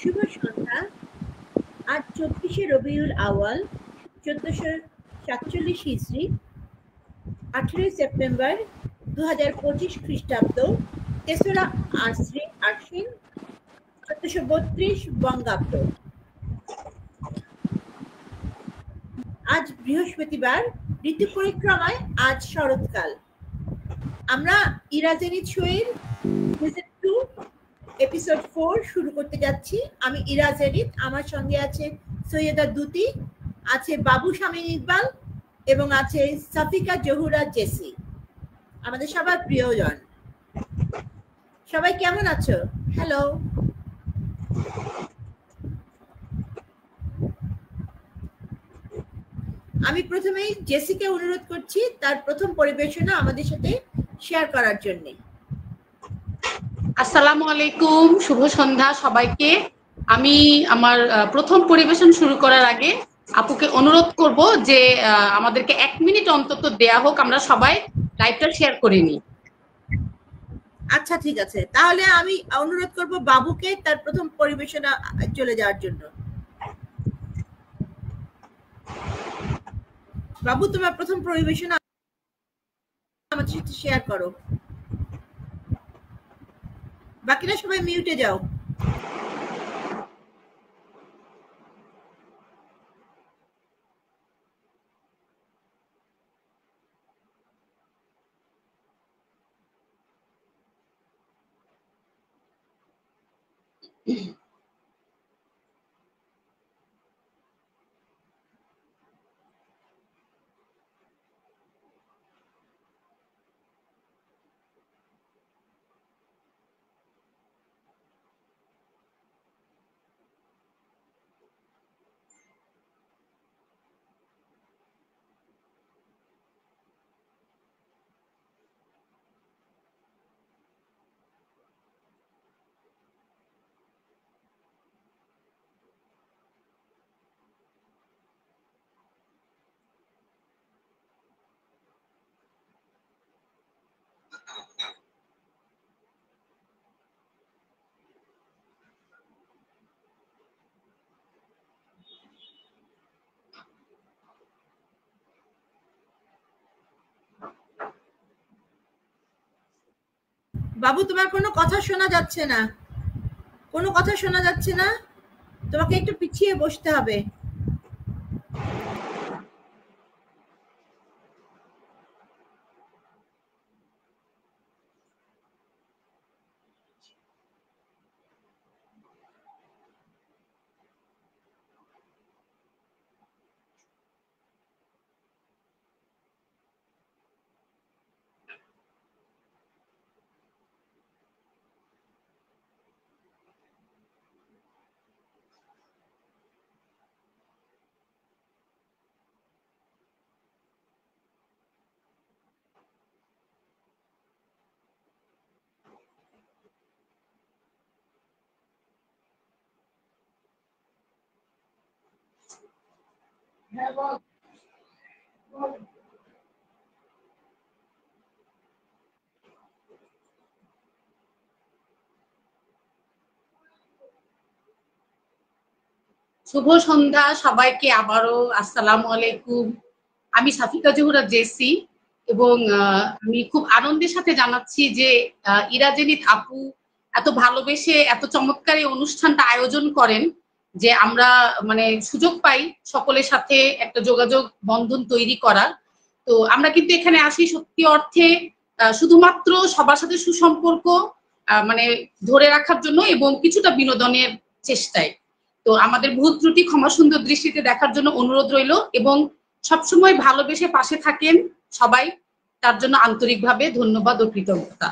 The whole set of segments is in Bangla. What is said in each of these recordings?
শুভ সন্ধ্যা। আজ 24শে রবিউল আউয়াল 1447 হিজরি, 18 সেপ্টেম্বর 2025 খ্রিস্টাব্দ, 3রা আশ্বিন 1432 বঙ্গাব্দ। আজ বৃহস্পতিবার, ঋতু পরিক্রমায় আজ শরৎকাল। আমরা ইরাজেনিত শোয়ের সিজন 2 এপিসোড 4 শুরু করতে যাচ্ছি। আমি ইরাজেনিত, আমার সঙ্গে আছে সৈয়দা দুতি, আছে বাবু শামীম ইকবাল এবং আছে সাফিকা জহুরা জেসি, আমাদের সবার প্রিয়জন। সবাই কেমন আছো? হ্যালো। আমি প্রথমেই জেসিকে অনুরোধ করছি তার প্রথম পরিবেশনা আমাদের সাথে শেয়ার করার জন্য। আসসালামু আলাইকুম, শুভ সন্ধ্যা সবাইকে। আমি আমার প্রথম পরিবেশন শুরু করার আগে আপুকে অনুরোধ করব যে আমাদেরকে 1 মিনিট অন্তত দেয়া হোক, আমরা সবাই লাইভটা শেয়ার করে নিই। আচ্ছা, ঠিক আছে। তাহলে আমি অনুরোধ করব বাবুকে তার প্রথম পরিবেশনা চলে যাওয়ার জন্য। বাবু, তোমার প্রথম পরিবেশনা আমাদের সাথে শেয়ার করো। বাকিরা সবাই মিউটে যাও। বাবু, তোমার কোনো কথা শোনা যাচ্ছে না। কোনো কথা শোনা যাচ্ছে না। তোমাকে একটু পিছিয়ে বসতে হবে। শুভ সন্ধ্যা সবাইকে, আবারও আসসালামু আলাইকুম। আমি সাফিকা জহুরা জেসি এবং আমি খুব আনন্দের সাথে জানাচ্ছি যে ইরাজেনিত আপু এত ভালোবেসে এত চমৎকার এই অনুষ্ঠানটা আয়োজন করেন যে আমরা মানে সুযোগ পাই সকলের সাথে একটা যোগাযোগ বন্ধন তৈরি করার। তো আমরা কিন্তু এখানে আসি সত্যি অর্থে শুধুমাত্র সবার সাথে সুসম্পর্ক মানে ধরে রাখার জন্য এবং কিছুটা বিনোদনের চেষ্টায়। তো আমাদের ভুল ত্রুটি ক্ষমা সুন্দর দৃষ্টিতে দেখার জন্য অনুরোধ রইল এবং সবসময় ভালোবেসে পাশে থাকেন সবাই, তার জন্য আন্তরিকভাবে ধন্যবাদ ও কৃতজ্ঞতা।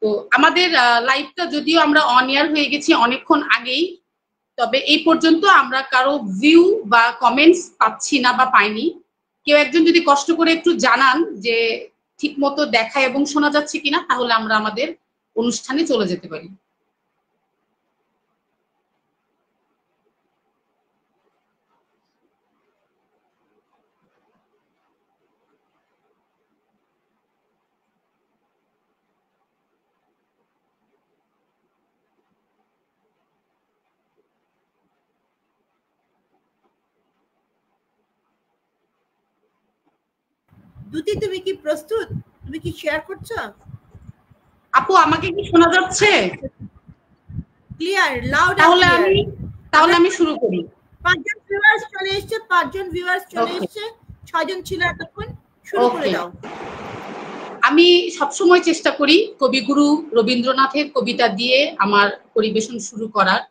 তো আমাদের লাইভটা যদিও আমরা অন এয়ার হয়ে গেছি অনেকক্ষণ আগেই, তবে এই পর্যন্ত আমরা কারো ভিউ বা কমেন্টস পাচ্ছি না বা পাইনি। কেউ একজন যদি কষ্ট করে একটু জানান যে ঠিক মতো দেখা এবং শোনা যাচ্ছে কিনা, তাহলে আমরা আমাদের অনুষ্ঠানে চলে যেতে পারি। দুতি, তুমি কি প্রস্তুত? তুমি কি শেয়ার করছো? আপু আমাকে কি শোনা যাচ্ছে? ক্লিয়ার, লাউড এন্ড তাহলে ক্লিয়ার। আমি শুরু করি। 5 জন ভিউয়ার্স চলে এসেছে, 5 জন ভিউয়ার্স চলে এসেছে, 6 জন ছিল এতক্ষণ। শুরু করে দাও। আমি সবসময় চেষ্টা করি কবিগুরু রবীন্দ্রনাথের কবিতা দিয়ে আমার পরিবেশন শুরু করার,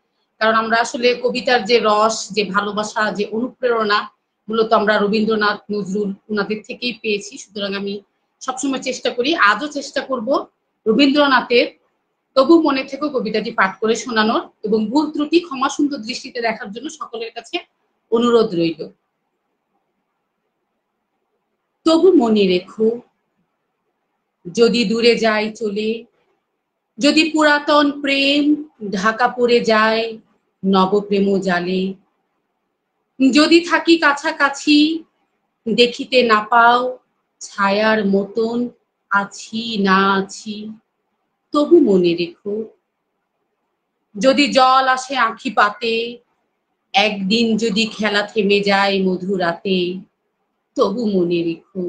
কারণ আমরা আসলে কবিতার যে রস, যে ভালোবাসা, যে অনুপ্রেরণা মূলত আমরা রবীন্দ্রনাথ, নজরুল ওনাদের থেকেই পেয়েছি। সুতরাং আমি সবসময় চেষ্টা করি, আজও চেষ্টা করব রবীন্দ্রনাথের তবু মনে থেকেও কবিতাটি পাঠ করে শোনানোর, এবং ভুল ত্রুটি ক্ষমা সুন্দর দৃষ্টিতে দেখার জন্য সকলের কাছে অনুরোধ রইল। তবু মনে রেখো, যদি দূরে যায় চলে, যদি পুরাতন প্রেম ঢাকা পড়ে যায় নবপ্রেম জালে, যদি থাকি কাছাকাছি দেখিতে না পাও ছায়ার মতন আছি না আছি, তবু মনে রেখো, যদি জল আসে আঁখি পাতে, একদিন যদি খেলা থেমে যায় মধুরাতে, তবু মনে রেখো,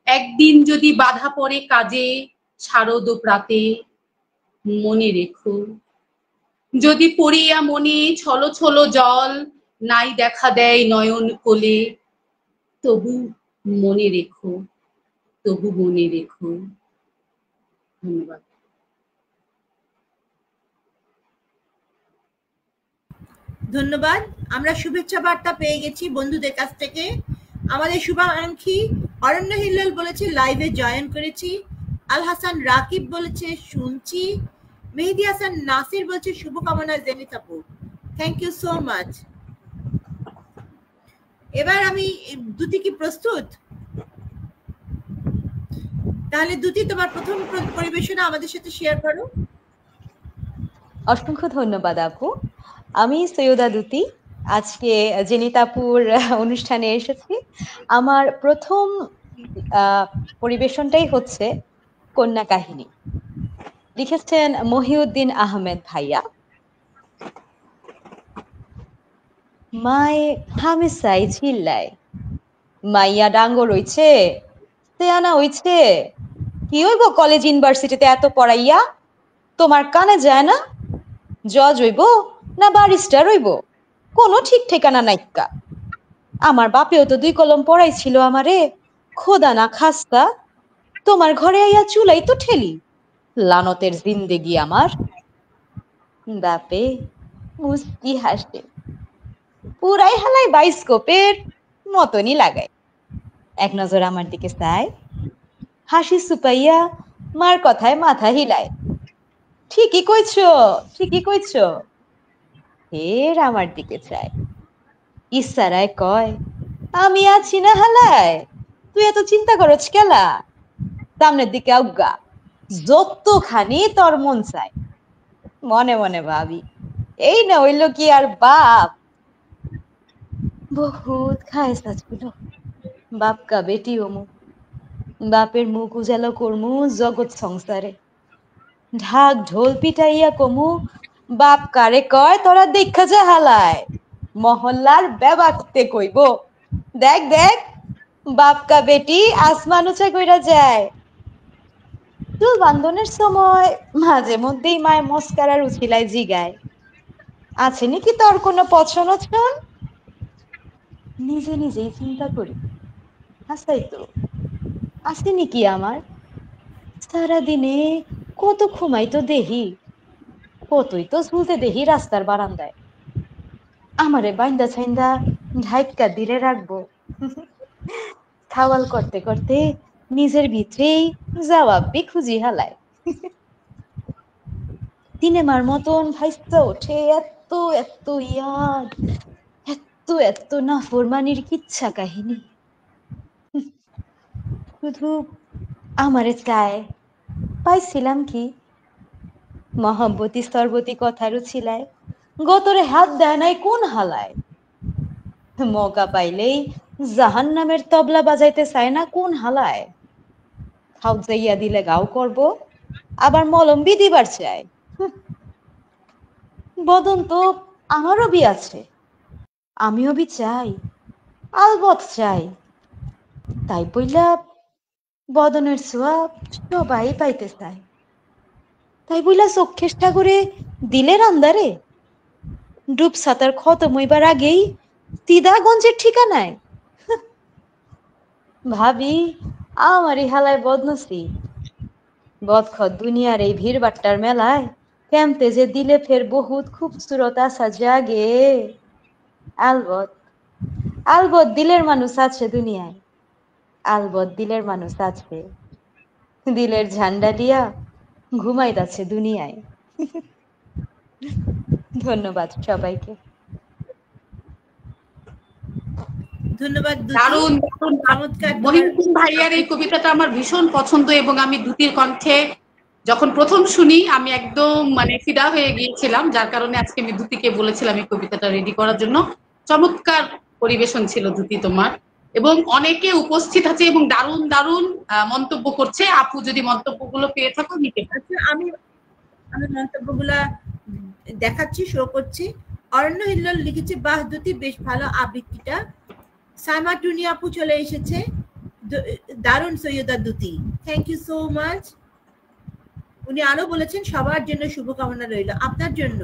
একদিন যদি বাধা পড়ে কাজে শারদ প্রাতে, মনে রেখো, যদি পড়িয়া মনে ছলো ছলো জল নাই দেখা দেয় নয়ন কোলে, তবু মনে রেখো, তবু মনে রেখো। ধন্যবাদ। ধন্যবাদ। আমরা শুভেচ্ছা বার্তা পেয়ে গেছি বন্ধুদের কাছ থেকে। আমাদের শুভাকাঙ্ক্ষী অরণ্য হিল্লাল বলেছে লাইভে জয়েন করেছি। আল হাসান রাকিব বলেছে শুনছি। মেহেদি হাসান নাসির বলছে শুভকামনা জেনিত আপু। Thank you so much. এবার আমি দুতি, কি প্রস্তুত? তাহলে দুতি, তোমার প্রথম পরিবেশনা আমাদের সাথে শেয়ার করো। অসংখ্য ধন্যবাদ আপু। আমি সৈয়দা দুতি, আজকে জেনিতাপুর অনুষ্ঠানে এসেছি। আমার প্রথম পরিবেশনটাই হচ্ছে কন্যা কাহিনী। লিখেছেন মহিউদ্দিন আহমেদ ভাইয়া। মায়ে হামেশাই চিল্লায়, মাইয়া ডাঙ্গো রইছে, তেয়ানা হইছে, কি হইব কলেজ ইউনিভার্সিটিতে এত পড়াইয়া? তোমার কানে যায় না? জজ হইব না ব্যারিস্টার হইব, কোনো ঠিক ঠিকানা নাইকা। আমার বাপেও তো 2 কলম পড়াইছিল আমারে, খোদা না খাস্তা তোমার ঘরে আইয়া চুলাই তো ঠেলি, লানতের জিন্দেগি আমার। বাপে মুস্কি হাসে, পুরাই হালাই বাইস্কোপের মতনই লাগায়। এক নজর আমার দিকে চায়, হাসি সুপাইয়া মার কথায় মাথা হিলায়। ঠিকই কইছ, ঠিকই কইছ। ফের আমার দিকে চায়, ইসারায় কয়, আমি আছি না হালায়, তুই এত চিন্তা করছ কেলা? সামনের দিকে আউগা, যতখানি তোর মন চায়। মনে মনে ভাবি, এই না হইল কি আর বাপ? বহুত খায় সাজছিল, বাপকা বেটি ওমু, বাপের মুখ উজালো করমু জগৎ সংসারে, ঢাক ঢোল পিটাইয়া কমু, বাপ কারে কয় তোরা দেখা যা হালায়, মহল্লার বেবাকতে কইব, দেখ দেখ বাপকা বেটি আসমান উঁচা কইরা যায়। চুল বান্ধনের সময় মাঝে মধ্যেই মায় মস্কারার উছিলায় জিগায়, আছে নাকি তোর কোনো পছন্দ? নিজে নিজেই চিন্তা করি, হাসাই তো আছে নাকি আমার? সারাদিনে কত ঘুমাই তো দেহি, কতই তো ঝুলতে দেহি রাস্তার বারান্দায়। আমারে বাইন্দা ছাইন্দা ঢাইকা দিলে রাখবো, খাওয়াল করতে করতে নিজের ভিতরেই জবাবই খুঁজি হালায়। সিনেমার মতন ভাইসা ওঠে এত এত ইয়াদ, এত এত নাফরমানির কিচ্ছা কাহিনী। শুধু আমারে চায়, পাইছিলাম কি মহব্বতী স্তরবতী কথার উছিলায়, গতরে হাত দেয় নাই কোন হালায়? মৌকা পাইলেই জাহান নামের তবলা বাজাইতে চায় না কোন হালায়? খাও যাইয়া দিলে গাও করব, আবার মলম দিবার চায়। বদন তো আমারও বি আছে, আমিও বি চাই, আলবত চাই। তাই বইলা বদনের ছোঁয়া সবাই পাইতে চায়, তাই বইলা চোখেষ্টা করে দিলের আন্দারে ডুব সাঁতার খতম হইবার আগেই সিদাগঞ্জের ঠিকানায়। ভাবি আমারই হালায় বদনসিব, বদখত দুনিয়ার এই ভিড় বাট্টার মেলায় কেমতে যে দিলে ফের বহুত খুবসুরত আসা জাগে। আলবত আলবত দিলের মানুষ আছে দুনিয়ায়, আলবত দিলের মানুষ আছে, দিলের ঝান্ডা লিয়া ঘুমাইতাছে দুনিয়ায়। ধন্যবাদ সবাইকে। ধন্যবাদ দুতি। দারুণ দারুণ চমৎকার। মহিউদ্দিন ভাইয়ার এই কবিতাটা আমার ভীষণ পছন্দ এবং আমি দুতির কণ্ঠে যখন প্রথম শুনি আমি একদম মানে ফিদা হয়ে গিয়েছিলাম, যার কারণে আজকে আমি দুতিকে বলেছিলাম এই কবিতাটা রেডি করার জন্য। চমৎকার পরিবেশন ছিল দুতি তোমার, এবং অনেকে উপস্থিত আছে এবং দারুণ দারুণ মন্তব্য করছে। আপু যদি মন্তব্যগুলো পেয়ে থাকো নিতে পারো। আচ্ছা, আমি মন্তব্যগুলা দেখাচ্ছি, শো করছি। অরণ্য হিল্লোল লিখেছে, বাহ দুতি, বেশ ভালো আবৃত্তিটা। সাইমা টুনি আপু চলে এসেছে, দারুণ Syeda দুতি, thank you so much. উনি আরো বলেছেন সবার জন্য শুভকামনা রইল, আপনার জন্য।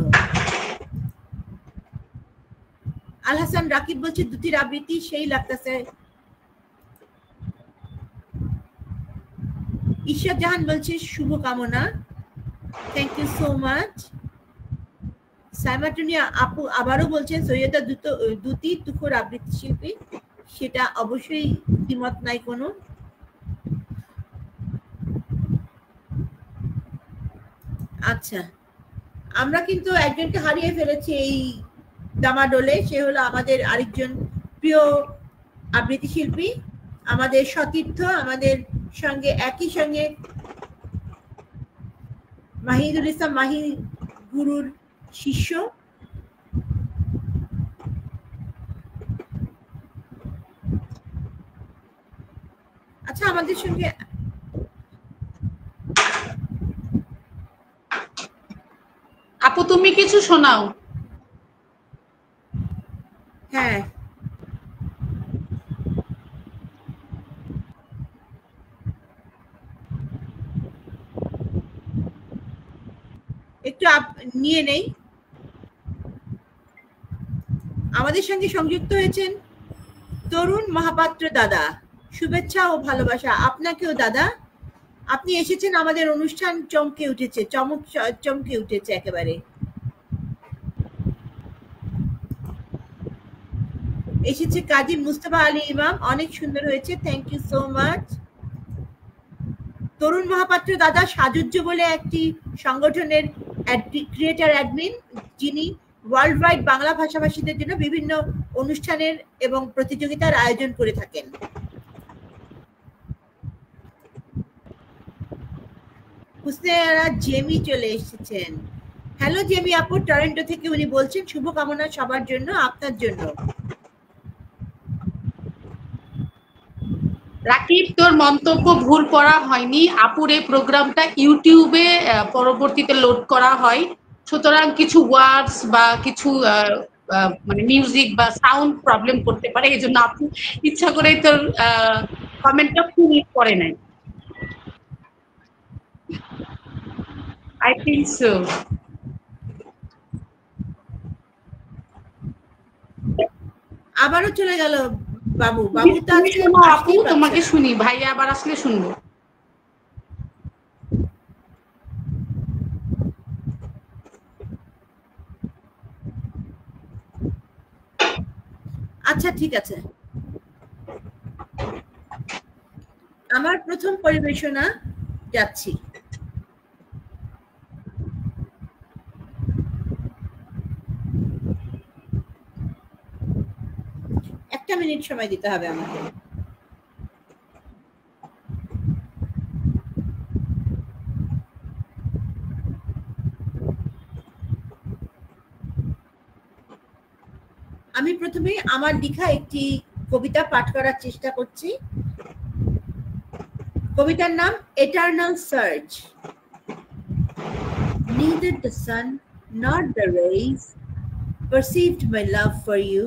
আল হাসান রাকিব বলছে দুতির আবৃত্তি সেই লাগতেছে। ঈশ্বর জাহান বলছে শুভকামনা, থ্যাংক ইউ সো মাচ। সাইমাটুনিয়া আপু আবারও বলছেন সৈয়দা দুতি তুখোর আবৃত্তি শিল্পী, সেটা অবশ্যই দ্বিমত নাই কোনো। আচ্ছা, আমরা কিন্তু একজনকে হারিয়ে ফেলেছি এই দামাডোলে, সে হলো আমাদের আরেকজন প্রিয় আবৃত্তি শিল্পী, আমাদের সতীর্থ, আমাদের সঙ্গে একই সঙ্গে মাহিদুল ইসলাম মাহি গুরুর শিষ্য। আচ্ছা, আমাদের সঙ্গে আপু তুমি কিছু শোনাও। হ্যাঁ, একটু নিয়ে নেই। আমাদের সঙ্গে সংযুক্ত হয়েছেন তরুণ মহাপাত্র দাদা, শুভেচ্ছা ও ভালোবাসা আপনাকেও দাদা। আপনি এসেছেন, আমাদের অনুষ্ঠান চমকে উঠেছে, চমকে উঠেছে একেবারে। এসেছে কাজী মুস্তফা আলী ইমাম, অনেক সুন্দর হয়েছে, থ্যাংক ইউ সো মাচ। তরুণ মহাপাত্র দাদা সাজুজ্য বলে একটি সংগঠনের ক্রিয়েটার অ্যাডমিন, যিনি ওয়ার্ল্ড ওয়াইড বাংলা ভাষাভাষীদের জন্য বিভিন্ন অনুষ্ঠানের এবং প্রতিযোগিতার আয়োজন করে থাকেন। হুসনেরা জেমি চলে এসেছেন, হ্যালো জেমি আপু, টরন্টো থেকে উনি বলছেন শুভকামনা সবার জন্য, আপনার জন্য। রাকিব, তোর মন্তব্য ভুল করা হয়নি, আপুর এই প্রোগ্রামটা ইউটিউবে পরবর্তীতে লোড করা হয়, সুতরাং কিছু ওয়ার্ডস বা কিছু মানে মিউজিক বা সাউন্ড প্রবলেম করতে পারে, এই জন্য আপু ইচ্ছা করে তোর কমেন্টটা ফুল করে নাই। I think so. আবারও চলে গেল বাবু। আপু তোমাকে শুনি, ভাইয়া আবার আসলে শুনবো। আচ্ছা, ঠিক আছে। আমার প্রথম পরিবেশনা যাচ্ছি। একটা মিনিট সময় দিতে হবে আমাকে। আমি প্রথমে আমার লেখা একটি কবিতা পাঠ করার চেষ্টা করছি। কবিতার নাম eternal search. Neither the sun nor the rays perceived my love for you.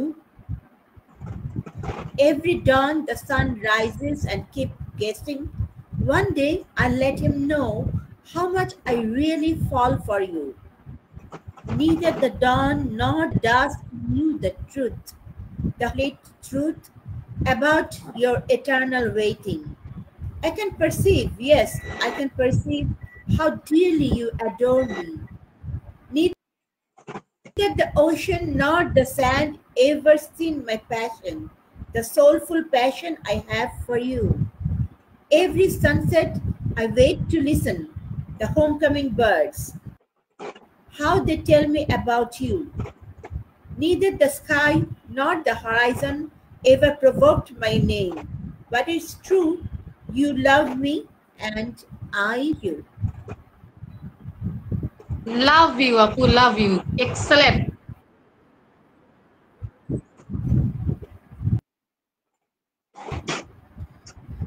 Every dawn the sun rises and keep guessing. One day I'll let him know how much I really fall for you. Neither the dawn nor dusk knew the truth, the complete truth about your eternal waiting. I can perceive, yes, I can perceive how dearly you adore me. Neither the ocean nor the sand ever seen my passion, the soulful passion I have for you. Every sunset I wait to listen, the homecoming birds, how they tell me about you. Neither the sky nor the horizon ever provoked my name, but it's true, you love me and I you. Love you, Apu, love you. Excellent.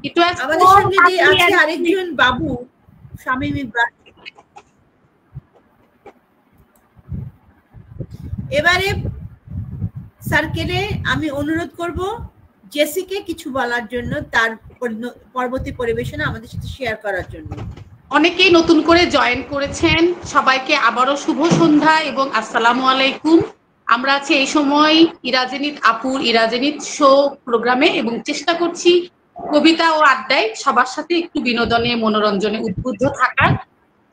It was আমাদের so সঙ্গে যে lovely আছে and আরেকজন বাবু শামীম ইব্রাহিম। এবারে সার্কেলে আমি অনুরোধ করব জেসিকে কিছু বলার জন্য, তার পরবর্তী পরিবেশনা আমাদের সাথে শেয়ার করার জন্য। অনেকেই নতুন করে জয়েন করেছেন, সবাইকে আবারও শুভ সন্ধ্যা এবং আসসালামু আলাইকুম। আমরা আছি এই সময় ইরাজেনিত আপুর ইরাজেনিত শো প্রোগ্রামে এবং চেষ্টা করছি কবিতা ও আড্ডায় সবার সাথে একটু বিনোদনে মনোরঞ্জনে উদ্বুদ্ধ থাকার।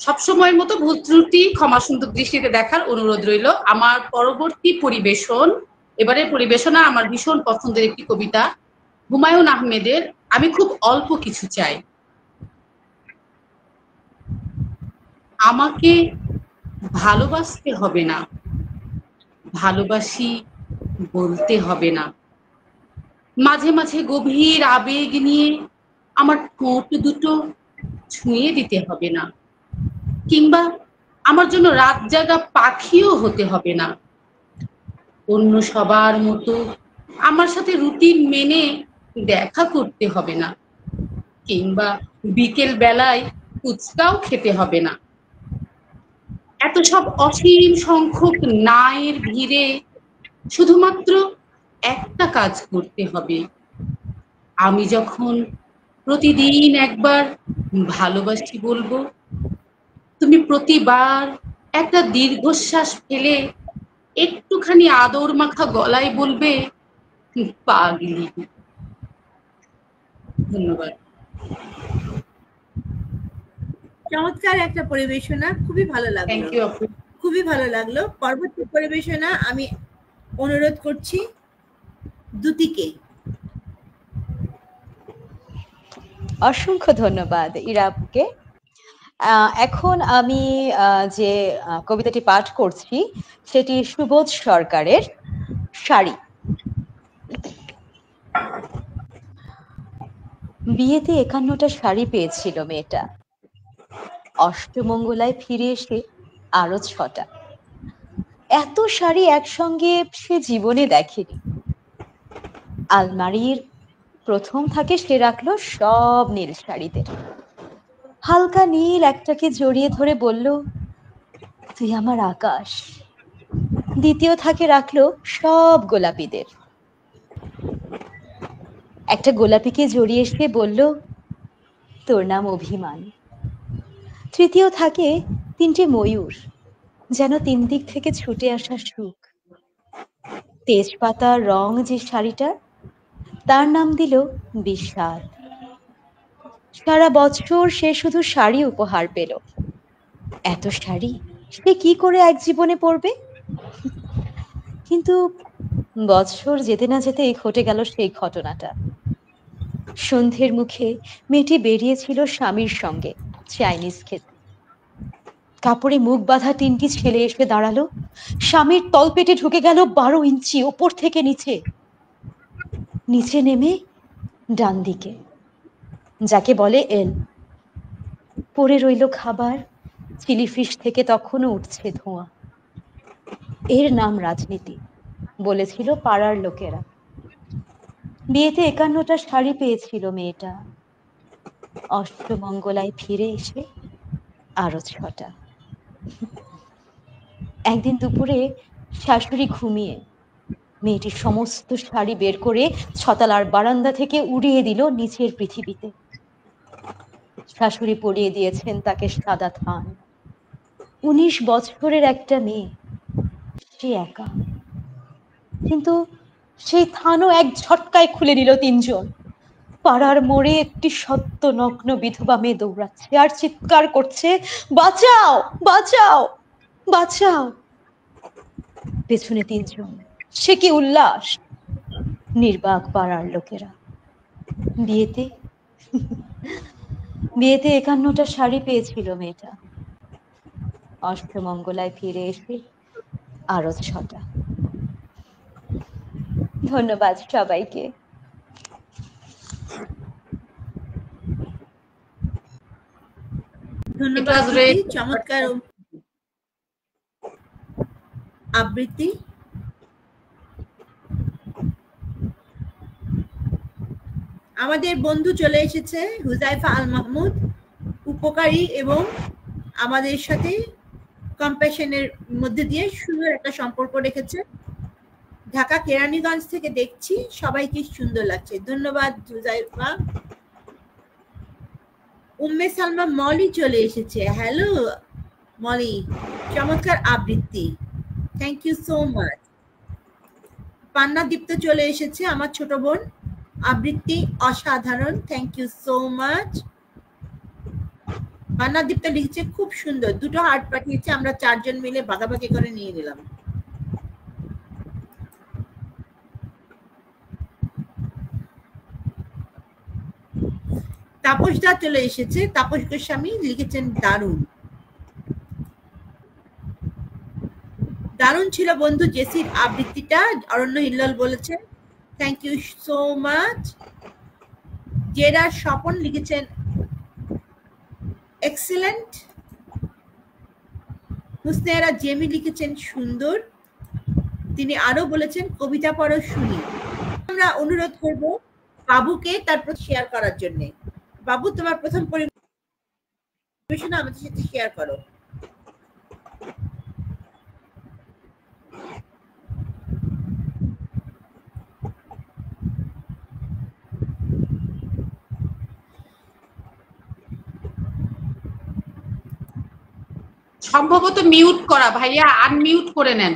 সবসময়ের মতো ভুল ত্রুটি ক্ষমা সুন্দর দৃষ্টিতে দেখার অনুরোধ রইল। আমার পরবর্তী পরিবেশন, এবারের পরিবেশনা আমার ভীষণ পছন্দের একটি কবিতা হুমায়ুন আহমেদের আমি খুব অল্প কিছু চাই। আমাকে ভালোবাসতে হবে না, ভালোবাসি বলতে হবে না, মাঝে মাঝে গভীর আবেগ নিয়ে আমার ঠোঁট দুটো ছুঁয়ে দিতে হবে না, কিংবা আমার জন্য রাত জাগা পাখিও হতে হবে না। অন্য সবার মতো আমার সাথে রুটিন মেনে দেখা করতে হবে না, কিংবা বিকেল বেলায় ফুচকাও খেতে হবে না। এত সব অসীম সংখ্যক নায়ের ভিড়ে শুধুমাত্র একটা কাজ করতে হবে। আমি যখন প্রতিদিন একবার ভালোবাসি বলবো, তুমি প্রতিবার একটা দীর্ঘশ্বাস ফেলে একটুখানি আদর মাখা গলায় বলবে পাগলি। ধন্যবাদ। চমৎকার একটা পরিবেশনা, খুবই ভালো লাগলো। থ্যাংক ইউ আপু। খুবই ভালো লাগলো। পরবর্তী পরিবেশনা আমি অনুরোধ করছি দুতিকে। অসংখ্য ধন্যবাদ ইরা আপুকে। এখন আমি যে কবিতাটি পাঠ করছি সেটি সুবোধ সরকারের শাড়ি। বিয়েতে 51টা শাড়ি পেয়েছিল মেয়েটা, অষ্টমঙ্গলায় ফিরে এসে আরো 6টা। এত শাড়ি একসঙ্গে সে জীবনে দেখেনি। আলমারির প্রথম থাকে সে রাখলো সব নীল শাড়িদের। হালকা নীল একটাকে জড়িয়ে ধরে বলল, তুই আমার আকাশ। দ্বিতীয় থাকে রাখলো সব গোলাপিদের। একটা গোলাপিকে জড়িয়ে সে বলল, তোর নাম অভিমান। তৃতীয় থাকে 3টে ময়ূর, যেন 3 দিক থেকে ছুটে আসা সুখ। তেজপাতার রং যে শাড়িটার, তার নাম দিল বিষাদ। সারা বছর সে শুধু শাড়ি উপহার পেল। এত শাড়ি সে কি করে এক জীবনে পরবে? কিন্তু বছর যেতে না যেতেই ঘটে গেল সেই ঘটনাটা। সন্ধ্যের মুখে মেয়েটি বেরিয়েছিল স্বামীর সঙ্গে চাইনিজ খেতে। কাপড়ে মুখ বাঁধা 3টি ছেলে এসে দাঁড়ালো। স্বামীর তলপেটে ঢুকে গেল 12 ইঞ্চি ওপর থেকে নিচে। নিচে নেমে ডান দিকে, যাকে বলে এল। পড়ে রইল খাবার, চিলি ফিশ থেকে তখনও উঠছে ধোঁয়া। এর নাম রাজনীতি, বলেছিল পাড়ার লোকেরা। বিয়েতে 51টা শাড়ি পেয়েছিল মেয়েটা, অষ্টমঙ্গলায় ফিরে এসে আরো 6টা। একদিন দুপুরে শাশুড়ি ঘুমিয়ে মেয়েটি সমস্ত শাড়ি বের করে ছতালার বারান্দা থেকে উড়িয়ে দিল নিচের পৃথিবীতে। শাশুড়ি পরিয়ে দিয়েছেন তাকে সাদা থান। 19 বছরের একটা মেয়ে, সে একা, কিন্তু সেই থানও এক ঝটকায় খুলে নিল তিনজন। পাড়ার মোড়ে একটি সদ্য নগ্ন বিধবা মেয়ে দৌড়াচ্ছে আর চিৎকার করছে, বাঁচাও বাঁচাও বাঁচাও। পেছনে তিনজন, সে কি উল্লাস! নির্বাক পাড়ার লোকেরা। বিয়েতে 51টা শাড়ি পেয়েছিল মেয়েটা। অষ্টমঙ্গলায় ফিরে এসে আরো 6টা। ধন্যবাদ সবাইকে। ধন্যবাদ দিদি, চমৎকার আবৃত্তি। আমাদের বন্ধু চলে এসেছে হুজাইফা আল মাহমুদ, উপকারী এবং আমাদের সাথে কম্প্যাশনের মধ্যে দিয়ে সুন্দর একটা সম্পর্ক রেখেছে। ঢাকা কেরানীগঞ্জ থেকে দেখছি, সবাইকে সুন্দর লাগছে। ধন্যবাদ হুজাইফা। উম্মে সালমা মলি চলে এসেছে। হ্যালো মলি, চমৎকার আবৃত্তি, থ্যাংক ইউ সো মাচ। পান্না দীপ্ত চলে এসেছে, আমার ছোট বোন, আবৃত্তি অসাধারণ, থ্যাংক ইউ সো মাচ। পান্না দীপ্ত লিখছে খুব সুন্দর, 2টো হার্ট পাঠিয়েছে, আমরা 4 জন মিলে ভাগাভাগি করে নিয়ে নিলাম। তাপস দা চলে এসেছে, তাপস গোস্বামী লিখেছেন দারুণ। দারুণ ছিল বন্ধু জেসির আবৃত্তিটা, অরণ্য হিল্লাল বলেছেন, থ্যাংক ইউ সো মাচ। জেরা স্বপন লিখেছেন এক্সেলেন্ট। হুসনেরা জেমি লিখেছেন সুন্দর। তিনি আরো বলেছেন কবিতা পড়ো শুনি। আমরা অনুরোধ করব বাবুকে তারপর শেয়ার করার জন্য। বাবু, তোমার প্রথম পরিবেশনা আমাদের সাথে শেয়ার করো। সম্ভবত মিউট করা, ভাইয়া আনমিউট করে নেন।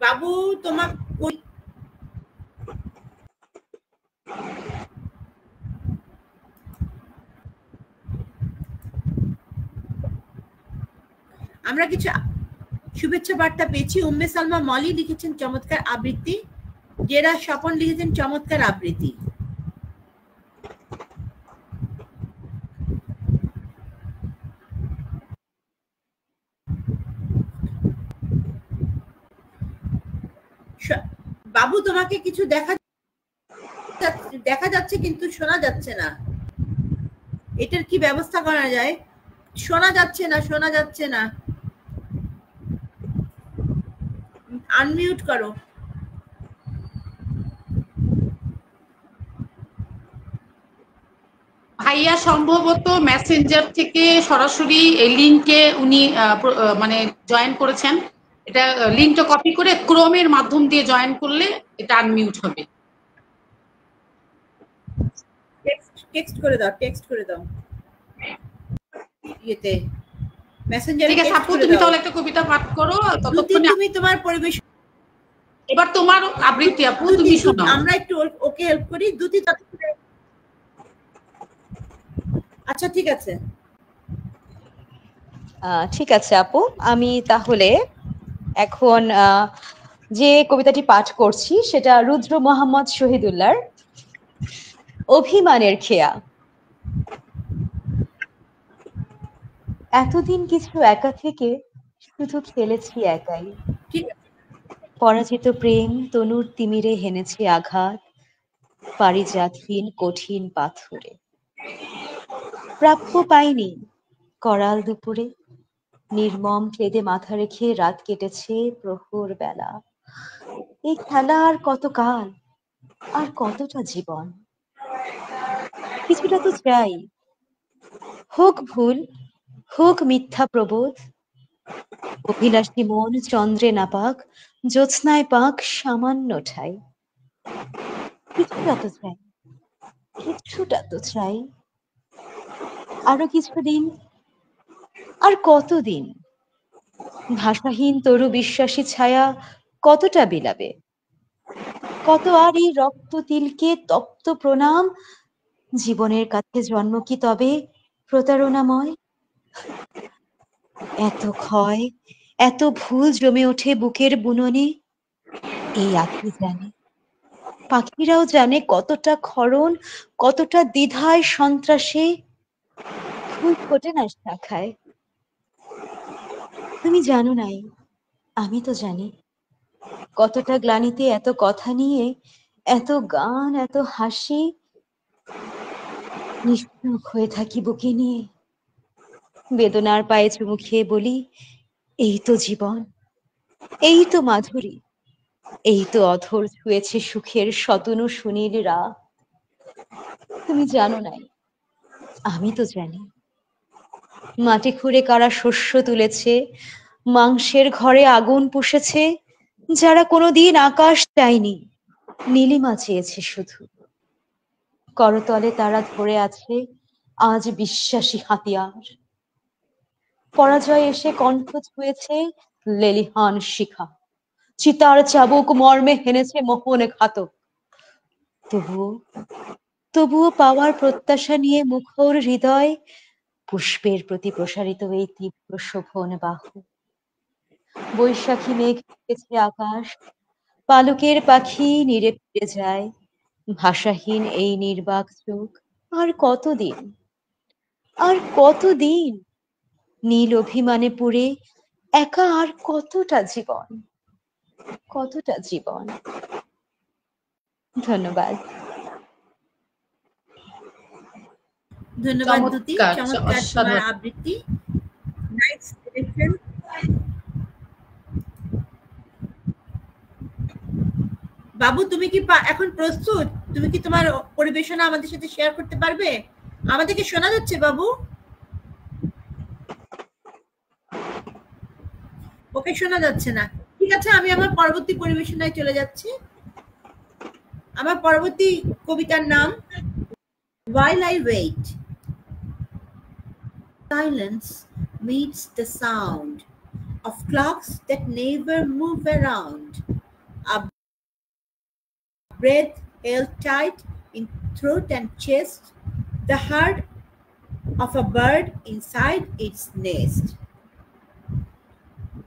বাবু তোমার আমরা কিছু শুভেচ্ছা বার্তা পেয়েছি। উম্মে সালমা মলি লিখেছেন চমৎকার আবৃত্তি, জেরা স্বপন লিখেছেন চমৎকার আবৃত্তি। বাবু তোমাকে কিছু দেখা যাচ্ছে কিন্তু শোনা যাচ্ছে না, এটার কি ব্যবস্থা করা যায়? শোনা যাচ্ছে না, আনমিউট করো। ভাইয়া সম্ভবত মেসেঞ্জার থেকে সরাসরি এই লিংকে উনি মানে জয়েন করেছেন। এটা লিংকটা কপি করে ক্রোমের মাধ্যম দিয়ে জয়েন করলে এটা আনমিউট হবে। টেক্সট করে দাও ইয়েতে মেসেঞ্জারে। ঠিক আছে আপু, তুমি তাহলে একটা কবিতা পাঠ করো, ততক্ষণে তুমি তোমার পরিবেশ। এবার তোমার আবৃত্তি আপু, তুমি শোনাও। আমরা একটু ওকে হেল্প করি। দুটি আচ্ছা ঠিক আছে, ঠিক আছে আপু, আমি তাহলে এখন যে কবিতাটি পাঠ করছি সেটা রুদ্র মোহাম্মদ শহীদুল্লাহর অভিমানের খেয়া। এতদিন কিছু একা থেকে শুধু খেলেছি একাই, পরাজিত প্রেম তনুর তিমিরে হেনেছে আঘাত, পারিজাতহীন কঠিন পাথরে। প্রাপ্য পাইনি করাল দুপুরে, নির্মম ক্লেদে মাথা রেখে রাত কেটেছে প্রহর বেলা। এই খেলা আর কতকাল, আর কতটা জীবন? কিছুটা তো চাই, হোক ভুল, হোক মিথ্যা প্রবোধ। অভিলাষী মন চন্দ্রে না পাক, জ্যোৎস্নায় পাক সামান্য ঠাই। কিছুটা তো চাই, কিছুটা তো চাই। আরো কিছুদিন, আর কতদিন? ভাষাহীন তরু বিশ্বাসী ছায়া কতটা বিলাবে? কত আর এই রক্ত তিলকে তপ্ত প্রণাম, জীবনের কাছে জন্ম কি তবে প্রতারণাময়? এত ক্ষয়, এত ভুল জমে ওঠে বুকের বুননে, এই আঁখি জানে, পাখিরাও জানে কতটা ক্ষরণ, কতটা দ্বিধায় সন্ত্রাসে ফুল ফোটে না শাখায়। তুমি জানো নাই, আমি তো জানি, কতটা গ্লানিতে এত কথা নিয়ে, এত গান, এত হাসি, নিঃসুখ হয়ে থাকি বুকে নিয়ে। বেদনার পায়ে চুমু খেয়ে বলি, এই তো জীবন, এই তো মাধুরী, এই তো অধর ছুঁয়েছে সুখের শতনু সুনীল রাত। তুমি জানো নাই, আমি তো জানি, মাটি খুঁড়ে কারা শস্য তুলেছে, মাংসের ঘরে আগুন পুষেছে, যারা কোনোদিন আকাশ চায়নি, নীলিমা চেয়েছে শুধু। করতলে তারা ধরে আছে আজ বিশ্বাসী হাতিয়ার। পরাজয় এসে কণ্ঠ ছুঁয়েছে লেলিহান শিখা, চিতার চাবুক মর্মে হেনেছে মোহন ঘাতক। তবুও, তবুও পাওয়ার প্রত্যাশা নিয়ে মুখর হৃদয়, পুষ্পের প্রতি প্রসারিত এই তীব্র শোভন বাহু। বৈশাখী মেঘ ঢেকেছে আকাশ, পালকের পাখি নিরে ফিরে যায়, ভাষাহীন এই নির্বাক চোখ। আর কতদিন, আর কতদিন নীল অভিমানে পুড়ে একা, আর কতটা জীবন, কতটা জীবন। ধন্যবাদ। ধন্যবাদ দুতি, চমৎকার, চমৎকার তোমার অসাধারণ। আবৃত্তি। Nice selection. বাবু তুমি কি এখন প্রস্তুত? তুমি কি তোমার পরিবেশনা আমাদের সাথে শেয়ার করতে পারবে? আমাদেরকে শোনা যাচ্ছে বাবু? ওকে শোনা যাচ্ছে না। ঠিক আছে, আমি আমার পরবর্তী পরিবেশনায় চলে যাচ্ছি। আমার পরবর্তী কবিতার নাম While I Wait. Silence meets the sound of clocks that never move around. A breath held tight in throat and chest, the heart of a bird inside its nest.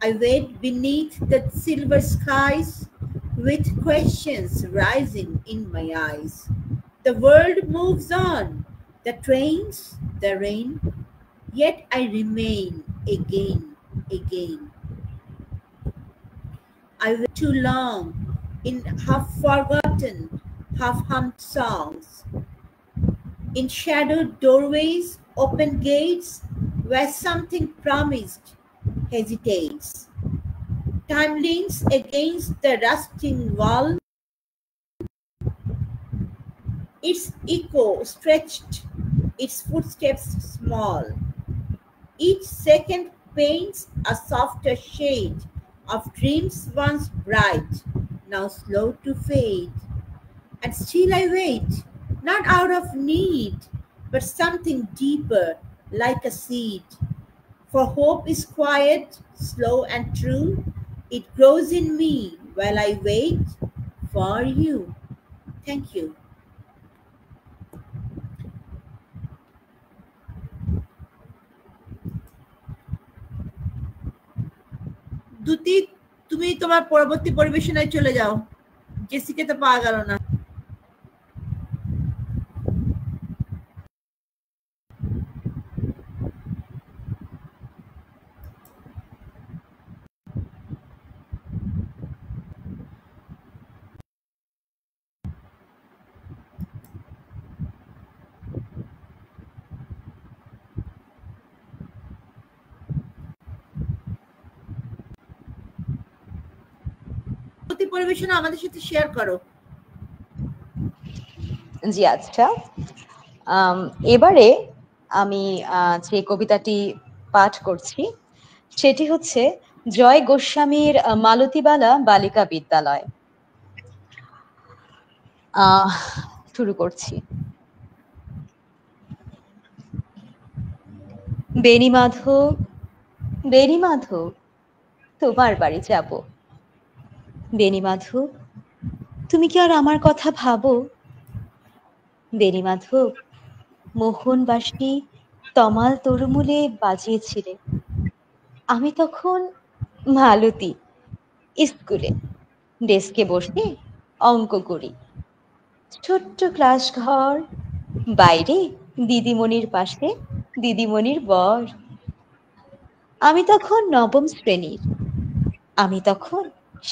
I wait beneath the silver skies with questions rising in my eyes. The world moves on, the trains, the rain, yet I remain again, again. I wait too long in half-forgotten, half-hummed songs, in shadowed doorways, open gates, where something promised hesitates. Time leans against the rusting wall, its echo stretched, its footsteps small. Each second paints a softer shade of dreams once bright, now slow to fade. And still I wait, not out of need, but something deeper, like a seed. For hope is quiet, slow and true. It grows in me while I wait for you. Thank you. দুতি, তুমি তোমার পরবর্তী পরিবেশনায় চলে যাও। জেসিকে তো পাওয়া গেল না। পরিবেশনা আমাদের সাথে শেয়ার করো। জি আচ্ছা। এবারে আমি যে কবিতাটি পাঠ করছি সেটি হচ্ছে জয় গোস্বামীর মালতীবালা বালিকা বিদ্যালয়। শুরু করছি। বেণীমাধব, বেণীমাধব, তোমার বাড়ি যাব। বেণীমাধব, তুমি কি আর আমার কথা ভাবো? বেণীমাধব, মোহনবাসী তমাল তরুমূলে বাজিয়েছিলে, আমি তখন মালতী, স্কুলে ডেস্কে বসে অঙ্ক করি। ছোট্ট ক্লাস ঘর, বাইরে দিদিমণির পাশে দিদিমণির বর। আমি তখন নবম শ্রেণীর, আমি তখন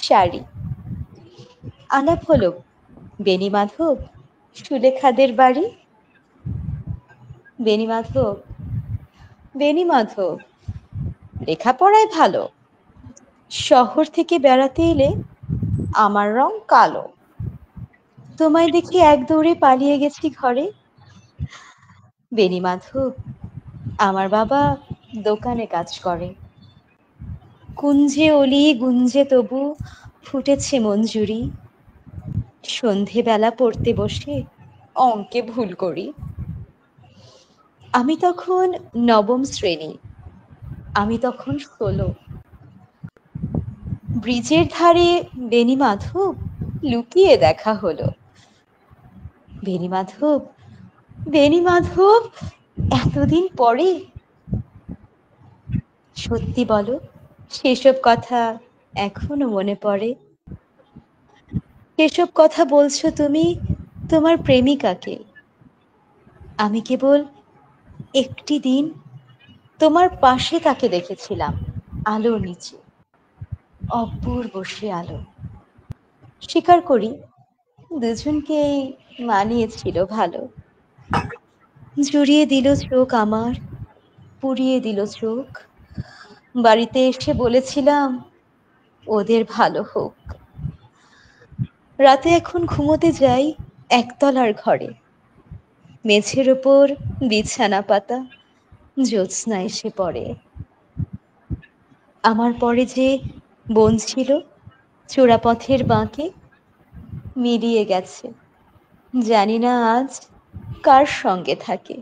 শাড়ি। আলাপ হলো বেণীমাধব সুলেখাদের বাড়ি। বেণীমাধব, বেণীমাধব, লেখাপড়ায় ভালো, শহর থেকে বেড়াতে এলে আমার রং কালো, তোমায় দেখে এক দৌড়ে পালিয়ে গেছি ঘরে। বেণীমাধব, আমার বাবা দোকানে কাজ করে, কুঞ্জে অলি গুঞ্জে তবু ফুটেছে মঞ্জুরি, সন্ধেবেলা পড়তে বসে অঙ্কে ভুল করি। আমি তখন নবম শ্রেণী, আমি তখন 16, ব্রিজের ধারে বেণীমাধব লুকিয়ে দেখা হলো। বেণীমাধব, বেণীমাধব, এতদিন পরে সত্যি বলো, সেসব কথা এখনো মনে পড়ে? সেসব কথা বলছো তুমি তোমার প্রেমিকাকে, আমি কেবল একটি দিন তোমার পাশে তাকে দেখেছিলাম আলোর নিচে, অপূর্ব সে আলো। স্বীকার করি দুজনকেই মানিয়েছিল ভালো। জুড়িয়ে দিল চোখ আমার, পুড়িয়ে দিল চোখ, বাড়িতে এসে বলেছিলাম ওদের ভালো হোক। রাতে এখন ঘুমোতে যাই একতলার ঘরে, মেঝের ওপর বিছানা পাতা, জ্যোৎস্না এসে পড়ে। আমার পরে যে বোন ছিল চোরাপথের বাঁকে, মিলিয়ে গেছে, জানি না আজ কার সঙ্গে থাকে।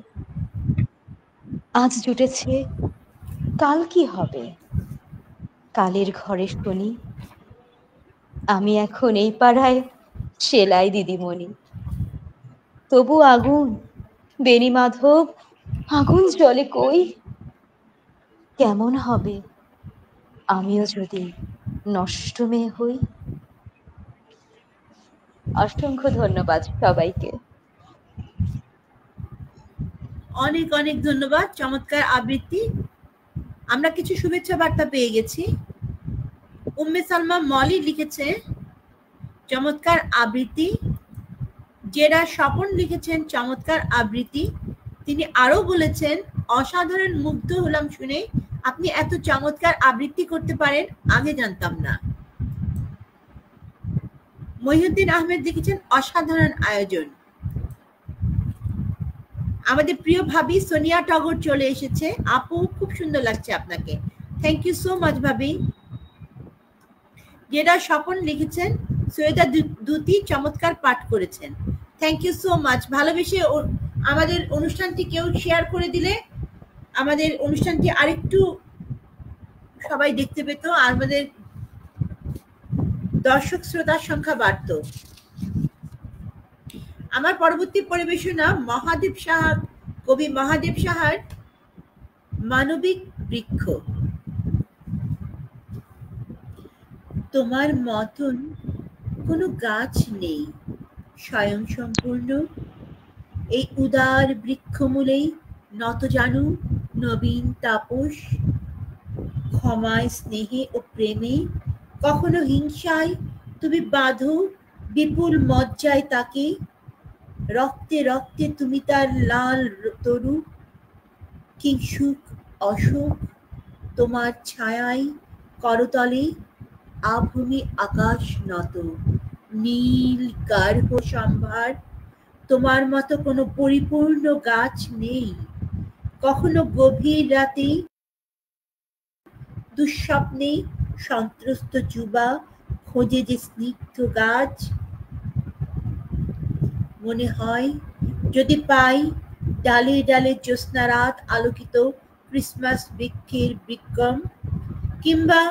আজ জুটেছে, কাল কি হবে? কালের ঘরে শুনি আমি এখন এই পাড়ায় সেলাই দিদিমণি। তবু আগুন, বেণীমাধব, আগুন জ্বলে কই? কেমন হবে আমিও যদি নষ্ট মেয়ে হই? অসংখ্য ধন্যবাদ সবাইকে। অনেক অনেক ধন্যবাদ, চমৎকার আবৃত্তি। আমরা কিছু শুভেচ্ছা বার্তা পেয়ে গেছি। উম্মে সালমা মলি লিখেছে চমৎকার আবৃত্তি। জেরা স্বপন লিখেছেন চমৎকার আবৃত্তি। তিনি আরো বলেছেন অসাধারণ, মুগ্ধ হলাম শুনে, আপনি এত চমৎকার আবৃত্তি করতে পারেন আগে জানতাম না। মহিউদ্দিন আহমেদ লিখেছেন অসাধারণ আয়োজন। আমাদের প্রিয় ভাবি সোনিয়া টগর চলে এসেছে। আপু, খুব সুন্দর লাগছে আপনাকে, থ্যাংক ইউ সো মাচ ভাবি। জেরা স্বপন লিখেছেন সৈয়দা দুতি চমৎকার পাঠ করেছেন, থ্যাংক ইউ সো মাচ। ভালোবেসে আমাদের অনুষ্ঠানটি কেউ শেয়ার করে দিলে আমাদের অনুষ্ঠানটি আরেকটু সবাই দেখতে পেত, আর আমাদের দর্শক শ্রোতার সংখ্যা বাড়ত। আমার পরবর্তী পরিবেশনা মহাদেব সাহা, কবি মহাদেব সাহার মানবিক বৃক্ষ। তোমার মতন কোনো গাছ নেই স্বয়ং সম্পূর্ণ, এই উদার বৃক্ষমূলেই নত জানু নবীন তাপস, ক্ষমায় স্নেহে ও প্রেমে, কখনো হিংসায় তুমি বাঁধো বিপুল মজ্জায় তাকে, রক্তে রক্তে তুমি তার লাল তরু, কিংসুক অশোক তোমার ছায়ায় করতলে, আভূমি আকাশ নত, নীল গার্হ সম্ভার তোমার মতো কোনো পরিপূর্ণ গাছ নেই। কখনো গভীর রাতে দুঃস্বপ্নে সন্ত্রস্ত যুবা খোঁজে যে স্নিগ্ধ গাছ, মনে হয় যদি পাই ডালে ডালে জ্যোৎস্না রাত আলোকিত ক্রিসমাস বৃক্ষের বিক্রম, কিংবা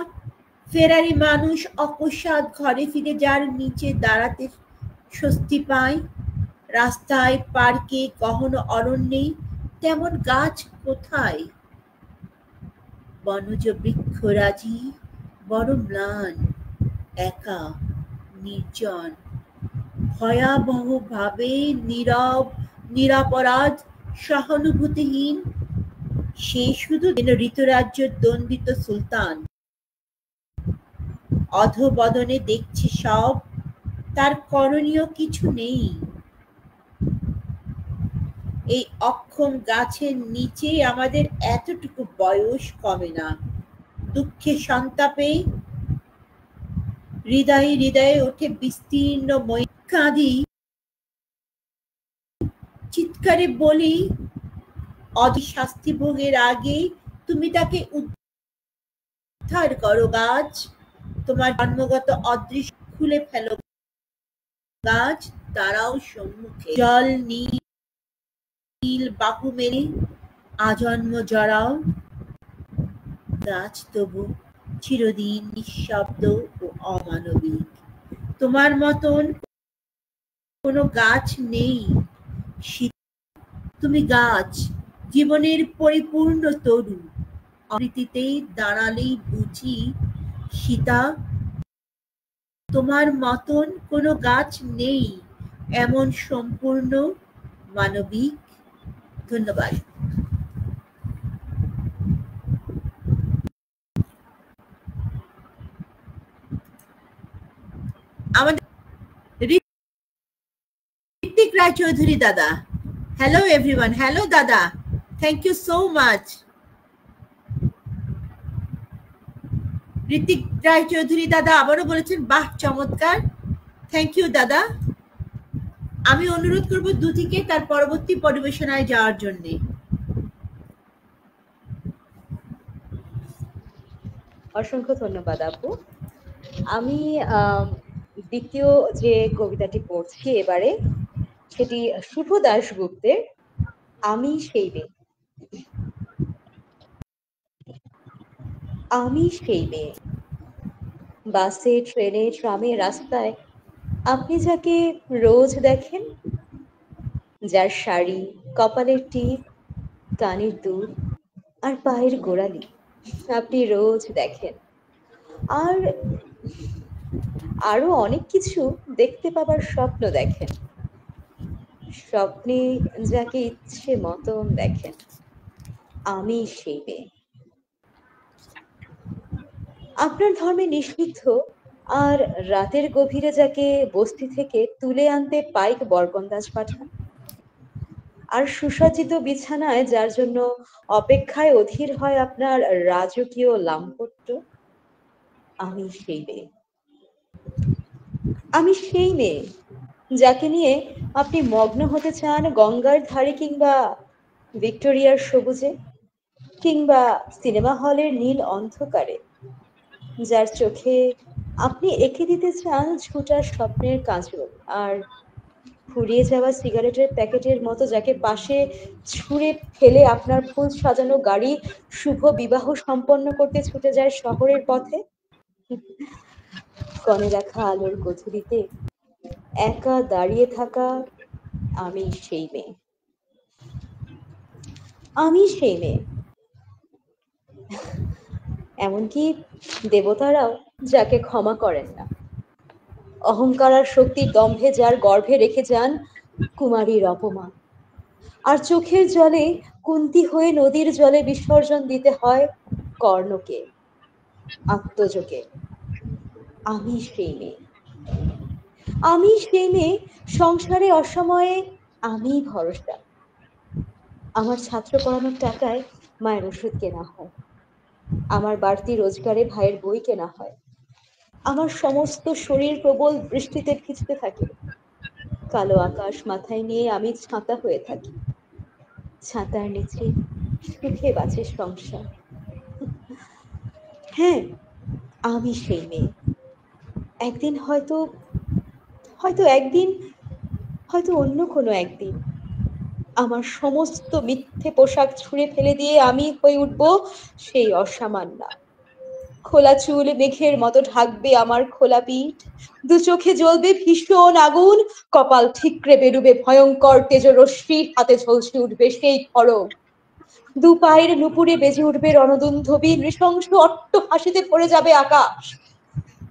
ফেরারি মানুষ অকস্মাৎ ঘরে ফিরে যার নিচে দাঁড়াতে স্বস্তি পায়। রাস্তায়, পার্কে, গহন অরণ্যে তেমন গাছ কোথায়? বনজ বৃক্ষরাজি বড় ম্লান, একা, নির্জন, ভয়াবহ ভাবে নীরব, নিরপরাধ, সহানুভূতিহীন। সে শুধু যেন ঋতুরাজ্য দণ্ডিত সুলতান, অধবদনে দেখছে সব, তার করণীয় কিছু নেই। এই অক্ষম গাছের নিচে আমাদের এতটুকু বয়স কমে না। দুঃখে সন্তাপে হৃদয়ে হৃদয়ে ওঠে বিস্তীর্ণ মই, কাঁদি, চিৎকারে বলি, শাস্তি ভোগের আগে তুমি তাকে উদ্ধার করো গাছ। তোমার জন্মগত অদৃশ্য খুলে ফেলো গাছ, তারাও সম্মুখে। জল নীল বাহু মেলে আজন্ম জড়াও গাছ, তবু চিরদিন নিঃশব্দ ও অমানবিক। তোমার মতন কোনো গাছ নেই। তুমি গাছ, জীবনের পরিপূর্ণ তরু। অমৃতিতে দাঁড়ালেই বুঝি সীতা, তোমার মতন কোনো গাছ নেই এমন সম্পূর্ণ মানবিক। ধন্যবাদ। আমাদের ঋত্বিক রায় চৌধুরী দাদা, হ্যালো এভরিওয়ান। হ্যালো দাদা, thank you so much. Ritwik Roy Chowdhury দাদা আবারও বলেছেন বাহ চমৎকার, থ্যাংক ইউ দাদা। আমি অনুরোধ করব দুটিকে তার পরবর্তী পরিবেশনায় যাওয়ার জন্য। অসংখ্য ধন্যবাদ আপু। আমি দ্বিতীয় যে কবিতাটি পড়ছি এবারে, সেটি শুভ দাশগুপ্তের আমি সেই মেয়ে। আমি সেই মেয়ে, বাসে, ট্রেনে, ট্রামে, রাস্তায় আপনি যাকে রোজ দেখেন, যার শাড়ি, কপালের টিপ, কানের দুল আর পায়ের গোড়ালি আপনি রোজ দেখেন। আর আরো অনেক কিছু দেখতে পাবার স্বপ্ন দেখেন। স্বপ্নে যাকে ইচ্ছে মতন দেখেন, আমি সেই মেয়ে। আপনার ধর্মে নিষিদ্ধ আর রাতের গভীরে যাকে বস্তি থেকে তুলে আনতে পাইক বরকন্দাজ পাঠান, আর সুসজ্জিত বিছানায় যার জন্য অপেক্ষায় অধীর হয় আপনার রাজকীয় লামপট্য, আমি সেই মেয়ে। আমি সেই মেয়ে যাকে নিয়ে আপনি মগ্ন হতে চান গঙ্গার ধারে, কিংবা ভিক্টোরিয়ার সবুজে, কিংবা সিনেমা হলের নীল অন্ধকারে, যার চোখে আপনি এঁকে দিতে চান ঝুটার স্বপ্নের কাজল, আর ফুরিয়ে যাওয়া সিগারেটের প্যাকেটের মতো যাকে পাশে ছুঁড়ে ফেলে আপনার ফুল সাজানো গাড়ি শুভ বিবাহ সম্পন্ন করতে ছুটে যায় শহরের পথে। কনে রাখা আলোর গধূলিতে একা দাঁড়িয়ে থাকা আমি সেই মেয়ে। আমি সেই মেয়ে, এমনকি দেবতারাও যাকে ক্ষমা করেন না। অহংকার আর শক্তির দম্ভে যার গর্ভে রেখে যান কুমারীর অপমান, আর চোখের জলে কুন্তি হয়ে নদীর জলে বিসর্জন দিতে হয় কর্ণকে, আত্মযোগে। আমি সেই মেয়ে। আমি সেই মেয়ে, সংসারে অসময়ে আমি ভরসা। আমার ছাত্র পড়ানোর টাকায় মায়ের ওষুধ কেনা হয়, আমার বাড়তি রোজগারে ভাইয়ের বই কেনা হয়। আমার সমস্ত শরীর প্রবল বৃষ্টিতে ভিজতে থাকে, কালো আকাশ মাথায় নিয়ে আমি ছাতা হয়ে থাকি, ছাতার নিচে সুখে বাঁচে সংসার। হ্যাঁ, আমি সেই মেয়ে। একদিন হয়তো হয়তো একদিন হয়তো অন্য কোনো একদিন আমার সমস্ত মিথ্যে পোশাক ছুঁড়ে ফেলে দিয়ে আমি হয়ে উঠব সেই অসামান্যা। খোলা চুল মেঘের মতো ঢাকবে আমার খোলা পিঠ, দু চোখে জ্বলবে ভীষণ আগুন, কপাল ঠিকরে বেরুবে ভয়ঙ্কর তেজরশ্মি, হাতে ঝলসে উঠবে সেই খড়গ। দু পায়ের নুপুরে বেজে উঠবে রণদুন্ধবী, নৃশংস অট্ট হাসিতে ভরে যাবে আকাশ।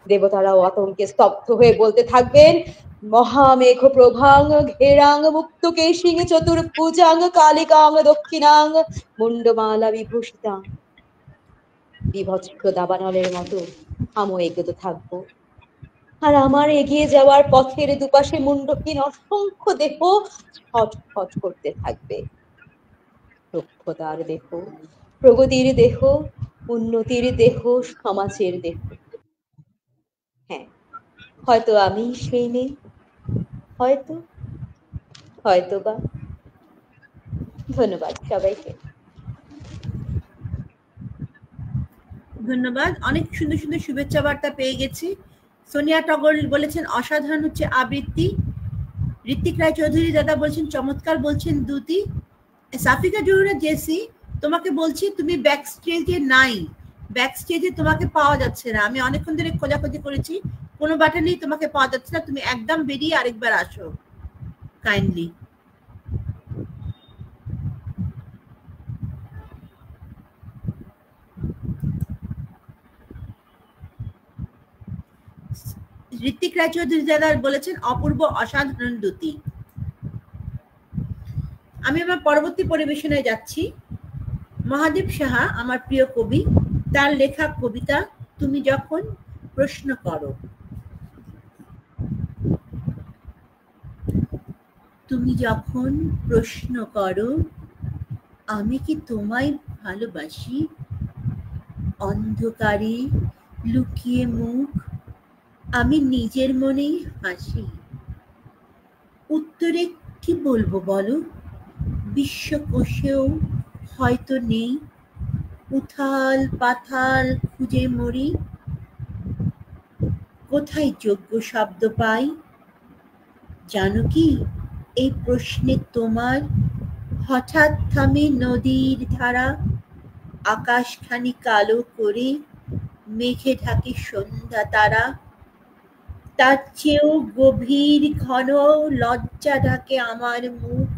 দেবতারাও আতঙ্কে স্তব্ধ হয়ে বলতে থাকবেন, মহামেঘ প্রভাং ঘেরাং মুক্তকেশিং চতুর্ভুজাং কালিকাং দক্ষিণাং মুন্ডমালা বিভূষিতাং। বিভৎস দাবানলের মতো আমিও এগোতে থাকবো, আর আমার এগিয়ে যাওয়ার পথের দুপাশে মুন্ডহীন অসংখ্য দেহ ছটফট করতে থাকবে। সভ্যতার দেহ, প্রগতির দেহ, উন্নতির দেহ, সমাজের দেহ। হ্যাঁ, হয়তো আমি সেই মেয়ে, হয়তো হয়তোবা। ধন্যবাদ সবাইকে। ধন্যবাদ, অনেক সুন্দর সুন্দর শুভেচ্ছা বার্তা পেয়ে গেছি। সোনিয়া টগর বলেছেন অসাধারণ হচ্ছে আবৃত্তি। ঋত্বিক রায় চৌধুরী দাদা বলছেন চমৎকার, বলছেন দুতি। সাফিকা জহুরা জেসি, তোমাকে বলছি তুমি ব্যাক স্টেজে নাই, ব্যাক স্টেজে তোমাকে পাওয়া যাচ্ছে না। আমি অনেকক্ষণ ধরে খোঁজাখুঁজি করেছি, কোনো বাটনেই তোমাকে পাওয়া যাচ্ছে না। তুমি একদম বেরিয়ে আরেকবার আসো কাইন্ডলি। ঋত্বিক রায় চৌধুরী দাদা বলেছেন অপূর্ব, অসাধারণ দুতি। আমি আমার পরবর্তী পরিবেশনায় যাচ্ছি। মহাদেব সাহা আমার প্রিয় কবি, তার লেখা কবিতা তুমি যখন প্রশ্ন করো। তুমি যখন প্রশ্ন করো আমি কি তোমায় ভালোবাসি, অন্ধকারে লুকিয়ে মুখ আমি নিজের মনেই হাসি। উত্তরে কি বলবো বলো, বিশ্বকোষেও হয়তো নেই, উথাল পাথাল খুঁজে মরি। কোথায় যোগ্য শব্দ পাই জানো কি, এই প্রশ্নে তোমার হঠাৎ থামে নদীর ধারা, আকাশখানি কালো করে মেঘে ঢাকে সন্ধ্যা তারা। তার চেয়েও গভীর ঘন লজ্জা ঢাকে আমার মুখ,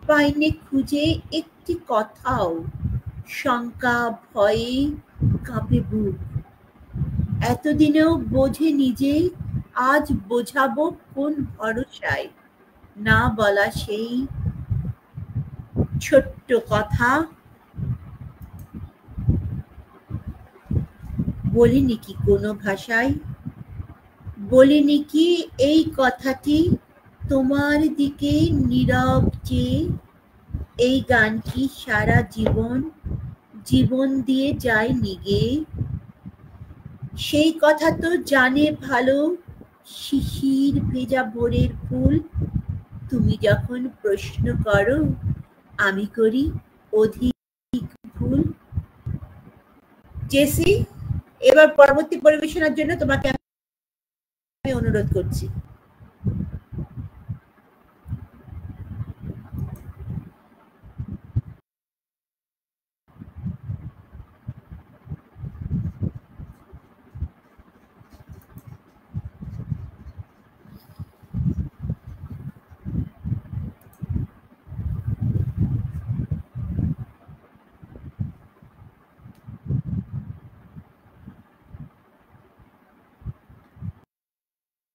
পাইনে খুঁজে একটি কথাও, শঙ্কা ভয়ে কাঁপে বুক। এতদিনেও বোঝে নিজে, আজ বোঝাবো কোন ভরসায়, না বলা সেই ছোট্ট কথা। বলিনি কি কোনো ভাষায়, বলিনি কি এই কথাটি তোমার দিকে নীরব চেয়ে। এই গানটি সারা জীবন জীবন দিয়ে যায় নিগে। সেই কথা তো জানে ভালো শিশির ভেজা ভোরের ফুল। তুমি যখন প্রশ্ন করো আমি করি অধিক ভুল। জেসি, এবার পরবর্তী পরিবেশনার জন্য তোমাকে আমি অনুরোধ করছি।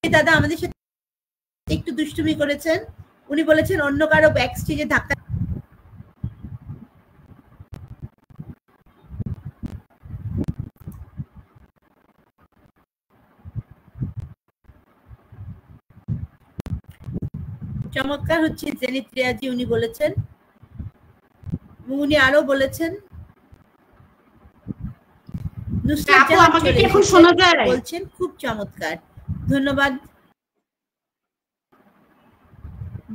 দাদা আমাদের সাথে একটু দুষ্টুমি করেছেন, উনি বলেছেন অন্য কারো ব্যাক স্টেজে ধাক্কা। চমৎকার হচ্ছে জেনিত রিয়াজি উনি বলেছেন, উনি আরো বলেছেন নুসরাত জাহান আমাকে কি এখন শোনা যায়? বলছেন খুব চমৎকার। ধন্যবাদ।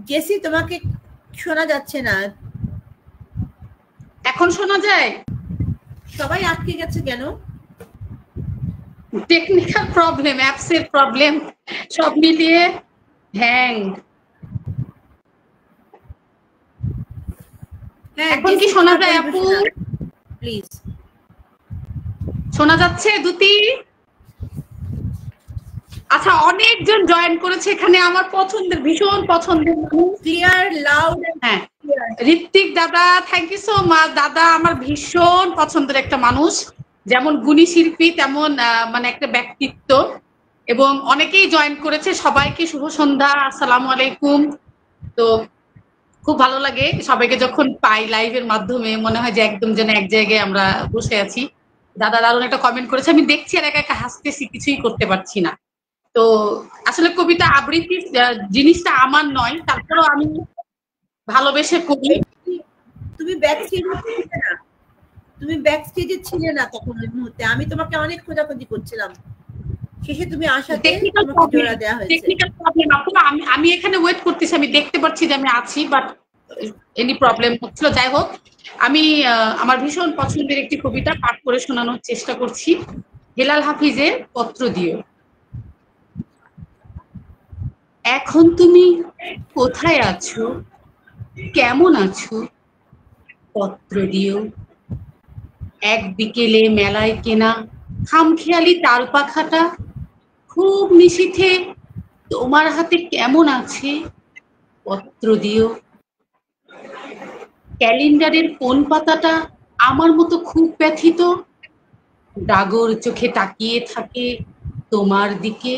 জেসি তোমাকে শোনা যাচ্ছে না, এখন শোনা যায়? সবাই আটকে গেছে কেন? টেকনিক্যাল প্রবলেম, অ্যাপসের প্রবলেম, সব মিলিয়ে হ্যাং। এখন কি শোনা যায় আপু? প্লিজ। শোনা যাচ্ছে দুতি? আচ্ছা, অনেকজন জয়েন করেছে এখানে, আমার পছন্দের, ভীষণ পছন্দের মানুষ। Clear, loud. হ্যাঁ, ঋত্বিক দাদা, থ্যাংক ইউ সো মাচ। দাদা আমার ভীষণ পছন্দের একটা মানুষ, যেমন গুণী শিল্পী তেমন মানে একটা ব্যক্তিত্ব, এবং অনেকেই জয়েন করেছে। সবাইকে শুভ সন্ধ্যা, আসসালামু আলাইকুম। তো খুব ভালো লাগে সবাইকে যখন পাই লাইভের মাধ্যমে, মনে হয় যে একদম যেন এক জায়গায় আমরা বসে আছি। দাদা দারুণ একটা কমেন্ট করেছে, আমি দেখছি আর একা একা হাসতেছি, কিছুই করতে পারছি না। তো আসলে কবিতা আবৃত্তি জিনিসটা আমার নয়, তারপরেও আমি ভালোবেসে করি। তুমি ব্যাক স্টেজে ছিলে না, তুমি ব্যাক স্টেজে ছিলে না তখন ওই মুহূর্তে, আমি তোমাকে অনেক খোঁজাখুঁজি করছিলাম, শেষে তুমি আসাতে তোমাকে জোড়া দেওয়া হয়েছে। টেকনিক্যাল প্রবলেম আপু, আমি এখানে ওয়েট করতেছি, আমি দেখতে পাচ্ছি যে আমি আছি, বাট এনি প্রবলেম হচ্ছিল। যাই হোক, আমি আমার ভীষণ পছন্দের একটি কবিতা পাঠ করে শোনানোর চেষ্টা করছি, হেলাল হাফিজের পত্র দিও। এখন তুমি কোথায় আছো, কেমন আছো, পত্র দিও। এক বিকেলে মেলায় কেনা খামখেয়ালি তার পাখাটা খুব নিশীথে তোমার হাতে কেমন আছে, পত্র দিও। ক্যালেন্ডারের কোন পাতাটা আমার মতো খুব ব্যথিত, ডাগর চোখে তাকিয়ে থাকে তোমার দিকে,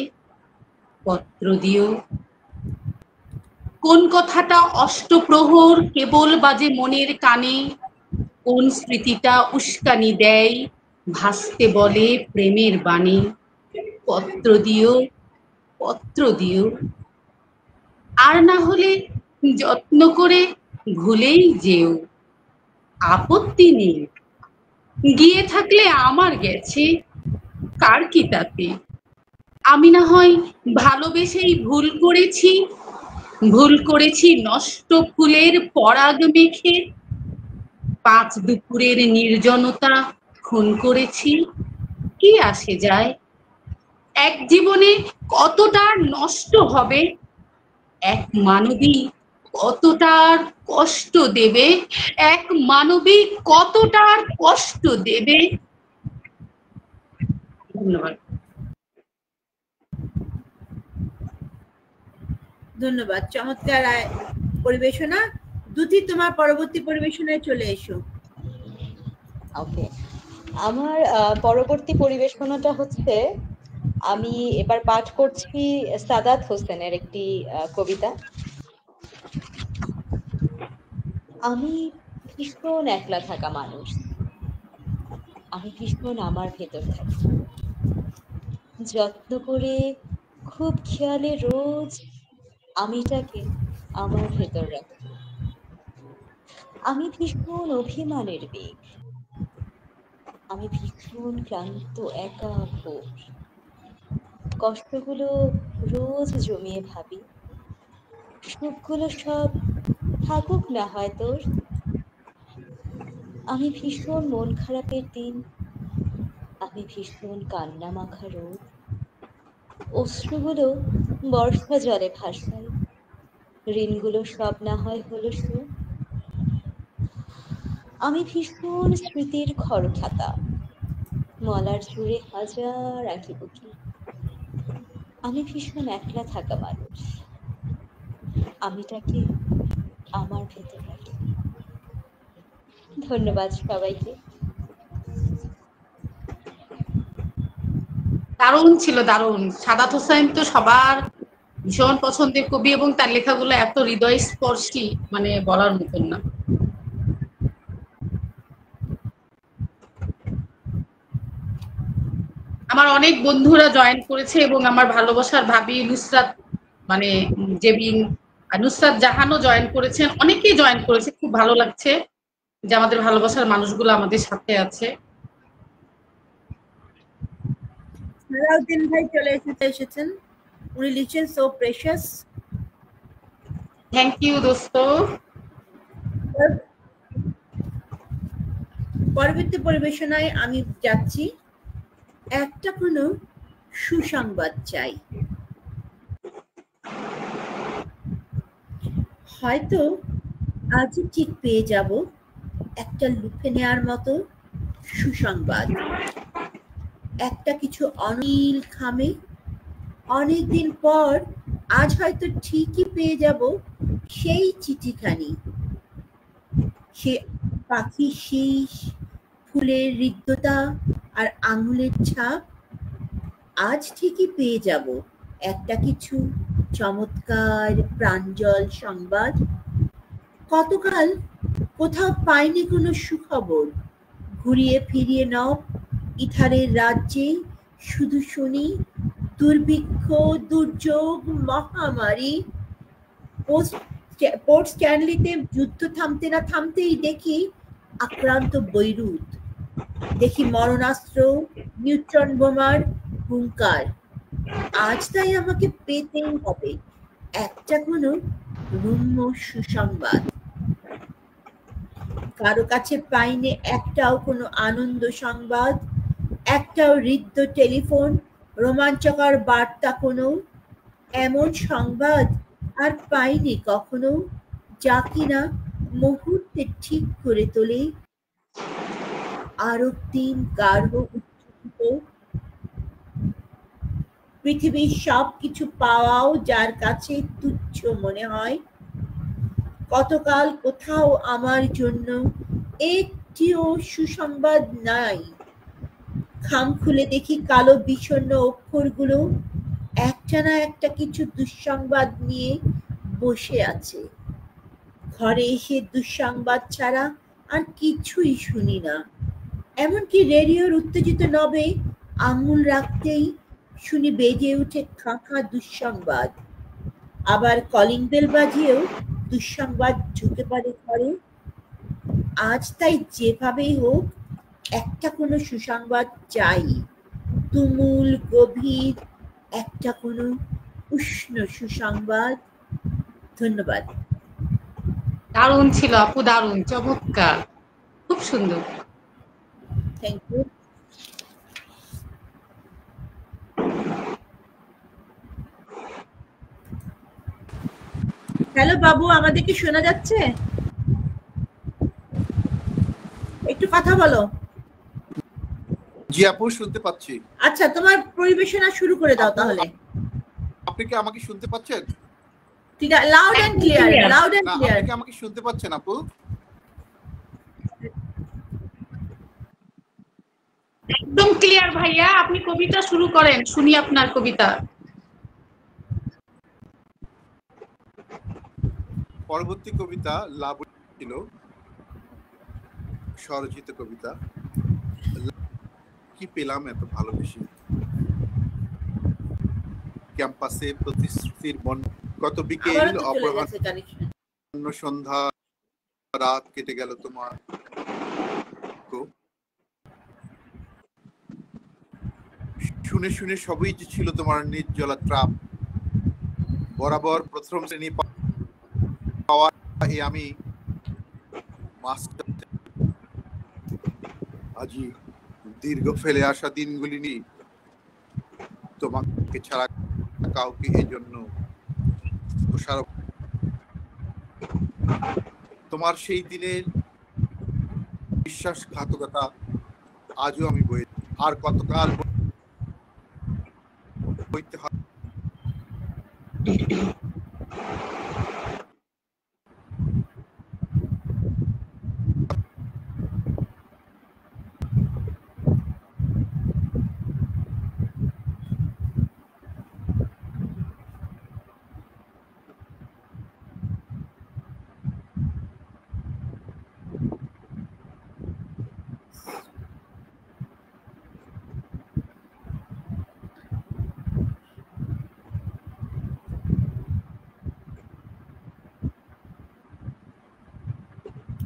পত্র দিও। কোন কথাটা অষ্টপ্রহর কেবল বাজে মনের কানে, কোন স্মৃতিটা উস্কানি দেয় ভাসতে বলে প্রেমের বাণী, পত্র দিও, পত্র দিও। আর না হলে যত্ন করে ভুলেই যেও, আপত্তি নেই। গিয়ে থাকলে আমার গেছে, কার কি তাতে। আমি না হয় ভালোবেসেই ভুল করেছি নষ্ট ফুলের পরাগ মেখে, পাঁচ দুপুরের নির্জনতা খুন করেছি, কি আসে যায়। এক জীবনে কতটা নষ্ট হবে, এক মানবী কতটার কষ্ট দেবে, এক মানবী কতটার কষ্ট দেবে। ধন্যবাদ। ধন্যবাদ, চমৎকার পরিবেশনা। দুতি, তোমার পরবর্তী পরিবেশনায় চলে এসো। ওকে, আমার পরবর্তী পরিবেশনাটা হচ্ছে, আমি এবার পাঠ করছি সাদাত হোসেনের একটি কবিতা। আমি ভীষণ একলা থাকা মানুষ, আমি ভীষণ আমার ভেতর থাকি, যত্ন করে খুব খেয়ালে রোজ আমিটাকে আমার ভেতর রাখি। আমি ভীষণ অভিমানের বেগ, আমি ভীষণ ক্লান্ত একা ভোর, কষ্টগুলো রোজ জমিয়ে ভাবি, সুখগুলো সব থাকুক না হয় তোর। আমি ভীষণ মন খারাপের দিন, আমি ভীষণ কান্না মাখা রোদ, অশ্রুগুলো বর্ষা জলে ভাসাই, ঋণগুলো সব না হয় হলো শোধ। আমি ভীষণ স্মৃতির খরখাতা, মলার জুড়ে হাজার আঁকিবুকি, আমি ভীষণ একলা থাকা মানুষ, আমিটাকে আমার ভেতর রাখি। ধন্যবাদ সবাইকে। দারুণ ছিল, দারুণ। সাদাত হোসেন তো সবার ভীষণ পছন্দের কবি, এবং তার লেখাগুলো এত হৃদয়স্পর্শী, মানে বলার মতন না। আমার অনেক বন্ধুরা জয়েন করেছে, এবং আমার ভালোবাসার ভাবি নুসরাত, মানে জেবিন, নুসরাত জাহানও জয়েন করেছেন, অনেকেই জয়েন করেছে। খুব ভালো লাগছে যে আমাদের ভালোবাসার মানুষগুলো আমাদের সাথে আছে। সালাউদ্দিন ভাই চলে এসেছেন, উনি লিখছেন সো প্রেশাস। থ্যাংক ইউ দোস্ত। পরবর্তী পরিবেশনায় আমি যাচ্ছি একটা কোনো সুসংবাদ চাই। হয়তো আজই ঠিক পেয়ে যাব একটা লুফে নেওয়ার মতো সুসংবাদ। একটা কিছু অনিল খামে অনেকদিন পর আজ হয়তো ঠিকই পেয়ে যাব সেই চিঠিখানি। সে পাখির শীষ, ফুলের হৃদ্যতা আর আঙুলের ছাপ। আজ ঠিকই পেয়ে যাব একটা কিছু চমৎকার প্রাঞ্জল সংবাদ। কতকাল কোথাও পাইনি কোনো সুখবর। ঘুরিয়ে ফিরিয়ে নব ইথারের রাজ্যে শুধু শুনি দুর্ভিক্ষ, দুর্যোগ, মহামারী। পোর্ট স্ট্যানলিতে যুদ্ধ থামতে না থামতেই দেখি আক্রান্ত বৈরুত, দেখি মরণাস্ত্র, নিউট্রন বোমার হুঙ্কার। আজ তাই আমাকে পেতেই হবে একটা কোনো রম্য সুসংবাদ। কারো কাছে পাইনি একটাও কোনো আনন্দ সংবাদ, একটাও হৃদ্য টেলিফোন, রোমাঞ্চকর বার্তা কোনো এমন সংবাদ আর পাইনি কখনো, যা কিনা মুহূর্তে ঠিক করে তোলে আরক্তিম গাঢ় উচ্ছ্বসিত। পৃথিবীর সব কিছু পাওয়াও যার কাছে তুচ্ছ মনে হয়। কতকাল কোথাও আমার জন্য একটিও সুসংবাদ নাই। খাম খুলে দেখি কালো বিষণ্ণ অক্ষরগুলো একটা না একটা কিছু দুঃসংবাদ নিয়ে বসে আছে। ঘরে এসে দুঃসংবাদ ছাড়া আর কিছুই শুনি না। এমনকি রেডিওর উত্তেজিত নবে আঙুল রাখতেই শুনি বেজে উঠে খাঁখা দুঃসংবাদ। আবার কলিং বেল বাজিয়েও দুঃসংবাদ ঢুকে পড়ে ঘরে। আজ তাই যেভাবেই হোক একটা কোনো সুসংবাদ চাই। তুমুল গভীর একটা কোনো উষ্ণ সুসংবাদ। ধন্যবাদ। দারুণ ছিল আপু, দারুণ, চমৎকার, খুব সুন্দর। Thank you. হ্যালো বাবু, আমাদেরকে শোনা যাচ্ছে? একটু কথা বলো। জি আপু, শুনতে পাচ্ছি। আচ্ছা, তোমার পরিবেশনা শুরু করে দাও তাহলে। আপনি কি আমাকে শুনতে পাচ্ছেন? ঠিক আছে, loud and clear, loud and clear. আপনি কি আমাকে শুনতে পাচ্ছেন আপু? একদম ক্লিয়ার ভাইয়া, আপনি কবিতা শুরু করেন, শুনি আপনার কবিতা। পরবর্তী কবিতা লাভ ছিল স্বরচিত কবিতা। কি পেলাম এত ভালোবেসে, ক্যাম্পাসে প্রতিশ্রুতির বন, কত বিকেল অপরাহ্ন সন্ধ্যা রাত কেটে গেল তোমার। শুনে শুনে সবই যে ছিল তোমার নির্জলা ট্রাপ। বরাবর প্রথম শ্রেণী পাওয়া আমি মাস্টার। আজি দীর্ঘ ফেলে আসা দিনগুলি নিয়ে তোমাকে ছাড়া কাউকে এজন্য তোমার সেই দিনের বিশ্বাসঘাতকতা আজও আমি বই, আর কতকাল বইতে হবে।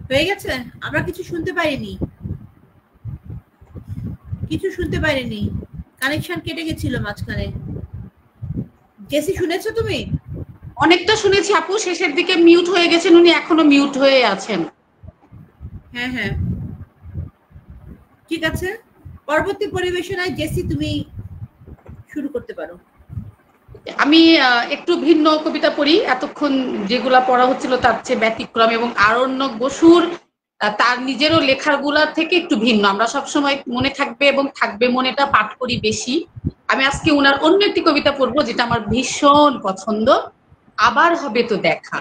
হয়ে গেছে? আমরা কিছু শুনতে পারিনি, কিছু শুনতে পারিনি, কানেকশন কেটে গেছিল মাঝখানে। জেসি, শুনেছো তুমি? অনেকটা শুনেছি আপু, শেষের দিকে মিউট হয়ে গেছেন, উনি এখনো মিউট হয়ে আছেন। হ্যাঁ হ্যাঁ, ঠিক আছে। পরবর্তী পরিবেশনায় জেসি তুমি শুরু করতে পারো। আমি একটু ভিন্ন কবিতা পড়ি, এতক্ষণ যেগুলা পড়া হচ্ছিল তার চেয়ে ব্যতিক্রম, এবং আরণ্যক বসুর তার নিজেরও লেখাগুলার থেকে একটু ভিন্ন। আমরা সবসময় মনে থাকবে এবং থাকবে মনেটা পাঠ করি বেশি। আমি আজকে ওনার অন্য একটি কবিতা পড়বো যেটা আমার ভীষণ পছন্দ, আবার হবে তো দেখা।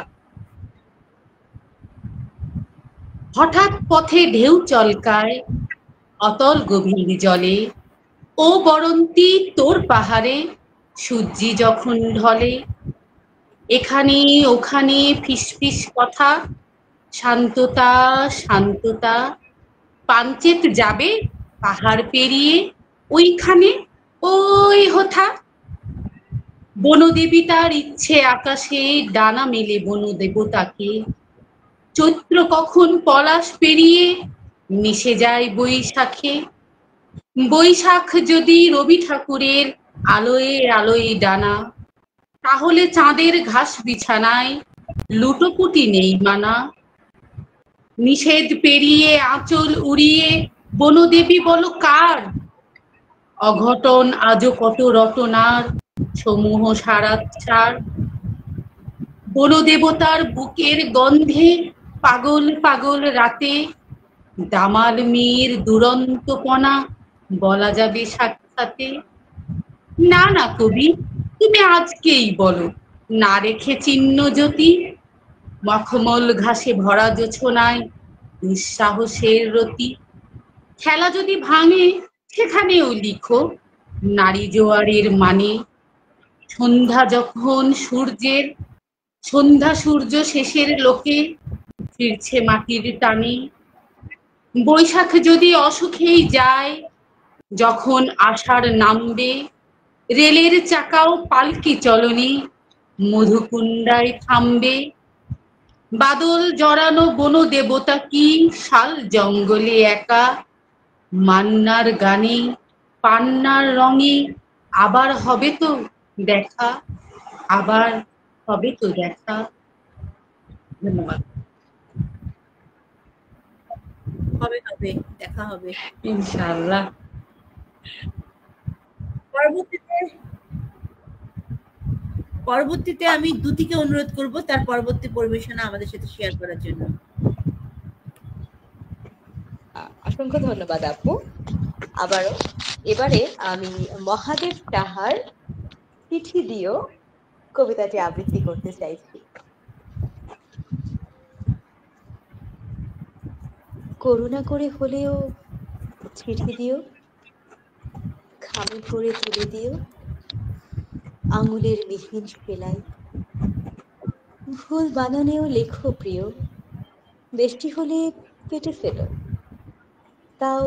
হঠাৎ পথে ঢেউ চলকায় অতল গভীর জলে, ও বরন্তি তোর পাহাড়ে সূর্যি যখন ঢলে, এখানে ওখানে ফিসফিস কথা, শান্ততা শান্ততা, পাঞ্চেত যাবে পাহাড় পেরিয়ে ওইখানে ওই হোথা। বনদেবী তার ইচ্ছে আকাশে ডানা মেলে বনদেবতাকে, চৈত্র কখন পলাশ পেরিয়ে মিশে যায় বৈশাখে। বৈশাখ যদি রবি ঠাকুরের আলোয় আলোয় ডানা, তাহলে চাঁদের ঘাস বিছানায় লুটোপুটি নেই মানা। নিষেধ পেরিয়ে আঁচল উড়িয়ে বনদেবী বলো কার, অঘটন আজও কত রটনার সমূহ সারাচ্ছার। বনদেবতার বুকের গন্ধে পাগল পাগল রাতে, দামাল মেয়ের দুরন্তপনা বলা যাবে সাক্ষাতে। না না কবি, তুমি আজকেই বলো, না রেখে চিহ্ন জ্যোতি, মখমল ঘাসে ভরা জোছনায় দুঃসাহসের রতি। খেলা যদি ভাঙে সেখানেও লিখো নারী জোয়ারের মানে। সন্ধ্যা যখন সূর্যের, সন্ধ্যা সূর্য শেষের লোকে ফিরছে মাটির টানে। বৈশাখ যদি অসুখেই যায়, যখন আষাঢ় নামবে, রেলের চাকাও পালকি চলনি মধুকুণ্ডায় থামবে। বাদল জড়ানো বন দেবতা কি শাল জঙ্গলে একা, মান্নার গানে পান্নার রঙে আবার হবে তো দেখা, আবার হবে তো দেখা। ধন্যবাদ। হবে হবে, দেখা হবে ইনশাআল্লাহ। পরবর্তীতে আমি দুটিকে অনুরোধ করব তার পরবর্তী পরিবেশনা আমাদের সাথে শেয়ার করার জন্য। অসংখ্য ধন্যবাদ আপু। আবারও এবারে আমি মহাদেব তাহার চিঠি দিও কবিতাটি আবৃত্তি করতে চাইছি। করুণা করে হলেও চিঠি দিও, খামে ভরে তুলে দিও আঙুলের মিহিন সেলাই। ভুল বানানেও লেখো প্রিয়, বৃষ্টি হলে কেটে ফেলো, তাও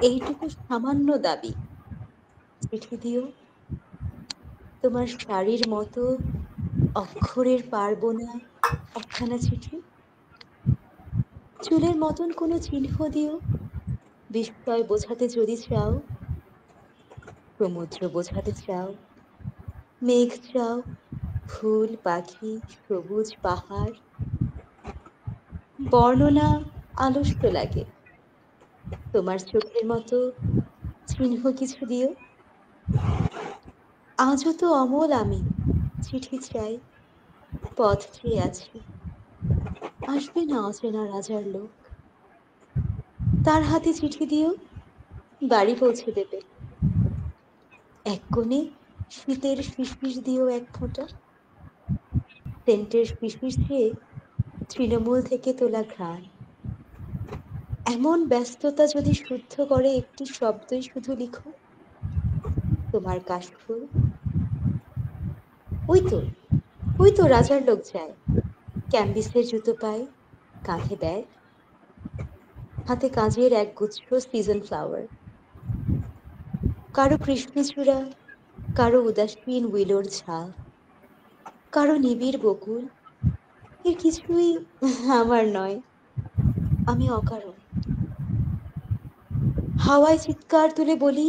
এইটুকু সামান্য দাবি। চিঠি দিও, তোমার শাড়ির মতো অক্ষরের পারবো না একখানা চিঠি। চুলের মতন কোনো চিহ্ন দিও, বিস্ময় বোঝাতে যদি চাও। সমুদ্র বোঝাতে চাও, মেঘ চাও, ফুল পাখি সবুজ পাহাড়। বর্ণনা আলস্য লাগে, তোমার চোখের মতো চিহ্ন কিছু দিও। আজও তো অমল আমি, চিঠি চাই, পথ চেয়ে আছি। আসবে না অচেনা রাজার লোক, তার হাতে চিঠি দিও, বাড়ি পৌঁছে দেবে। এক কোণে শীতের ফিসফিস দিও এক ফোঁটা, সেন্টের ফিসফিস দিয়ে তৃণমূল থেকে তোলা ঘ্রাণ। এমন ব্যস্ততা যদি শুদ্ধ করে একটি শব্দই শুধু লিখো, তোমার কাশফুল। ওই তো রাজার লোক যায়, ক্যাম্বিসের জুতো পায়, কাঁধে ব্যাগ, হাতে কাজের এক গুচ্ছ সিজন ফ্লাওয়ার। কারো কৃষ্ণচূড়া, কারো উদাসীন উইলোর ঝাল, কারো নিবিড় বকুল। এর কিছুই আমার নয়, আমি অকারণ। হাওয়ায় চিৎকার তুলে বলি,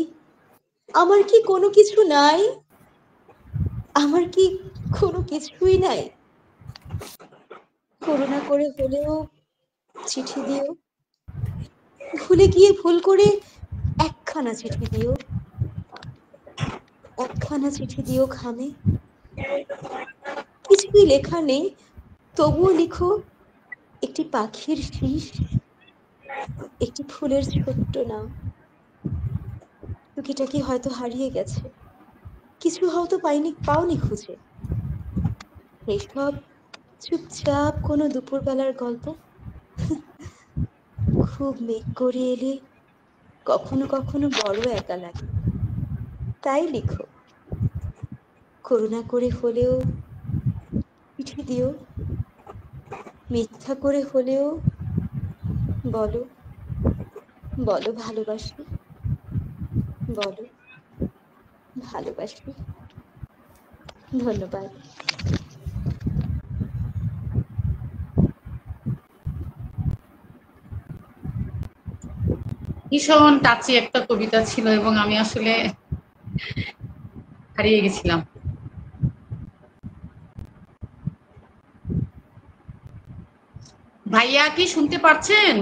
আমার কি কোনো কিছু নাই? আমার কি কোনো কিছুই নাই? করুণা করে হলেও চিঠি দিও, ভুলে গিয়ে ভুল করে একখানা চিঠি দিও, একখানা চিঠি দিও খামে। কিছুই লেখা নেই, তবুও লিখো একটি পাখির শীষ, একটি ফুলের ছোট্ট নাম। টুকিটাকি হয়তো হারিয়ে গেছে, কিছু হয়তো পাওনি খুঁজে। এইসব চুপচাপ কোনো দুপুরবেলার গল্প। খুব মেঘ করে এলে কখনো কখনো বড় একা লাগে, তাই লিখো। করুণা করে হলেও চিঠি দিও, মিথ্যা করে হলেও বলো, বলো ভালোবাসি, বলো ভালোবাসি। ধন্যবাদ। ভীষণ টাচি একটা কবিতা ছিল এবং আমি আসলে হারিয়ে গেছিলাম। ভাইয়া কি শুনতে পারছেন?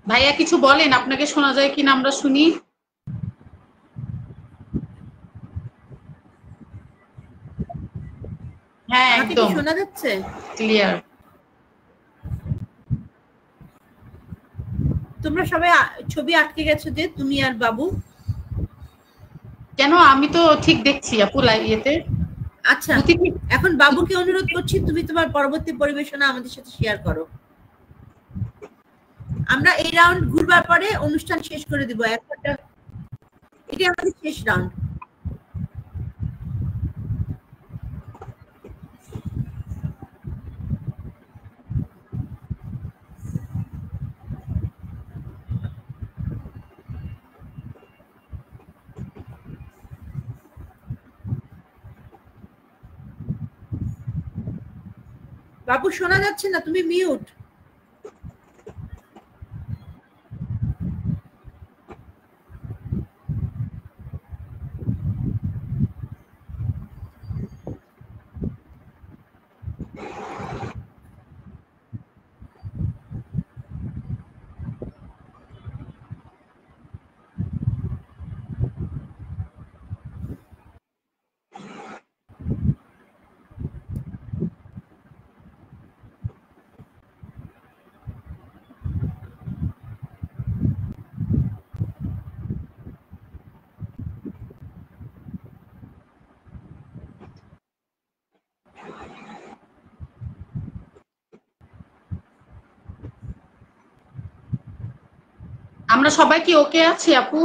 ভাইয়া কিছু বলেন, আপনাকে শোনা যায় কিনা আমরা শুনি। হ্যাঁ, আমাকে কি একদম শোনা যাচ্ছে? ক্লিয়ার। তোমরা সবাই ছবি আটকে গেছো যে, তুমি আর বাবু। কেন? আমি তো ঠিক দেখছি আপু ইয়েতে। আচ্ছা, এখন বাবুকে অনুরোধ করছি তুমি তোমার পরবর্তী পরিবেশনা আমাদের সাথে শেয়ার করো। আমরা এই রাউন্ড ঘুরবার পরে অনুষ্ঠান শেষ করে দিব। একটা এটা আমাদের শেষ রাউন্ড। বাবু শোনা যাচ্ছে না, তুমি মিউট। আমরা সবাই কি ওকে আছি আপু?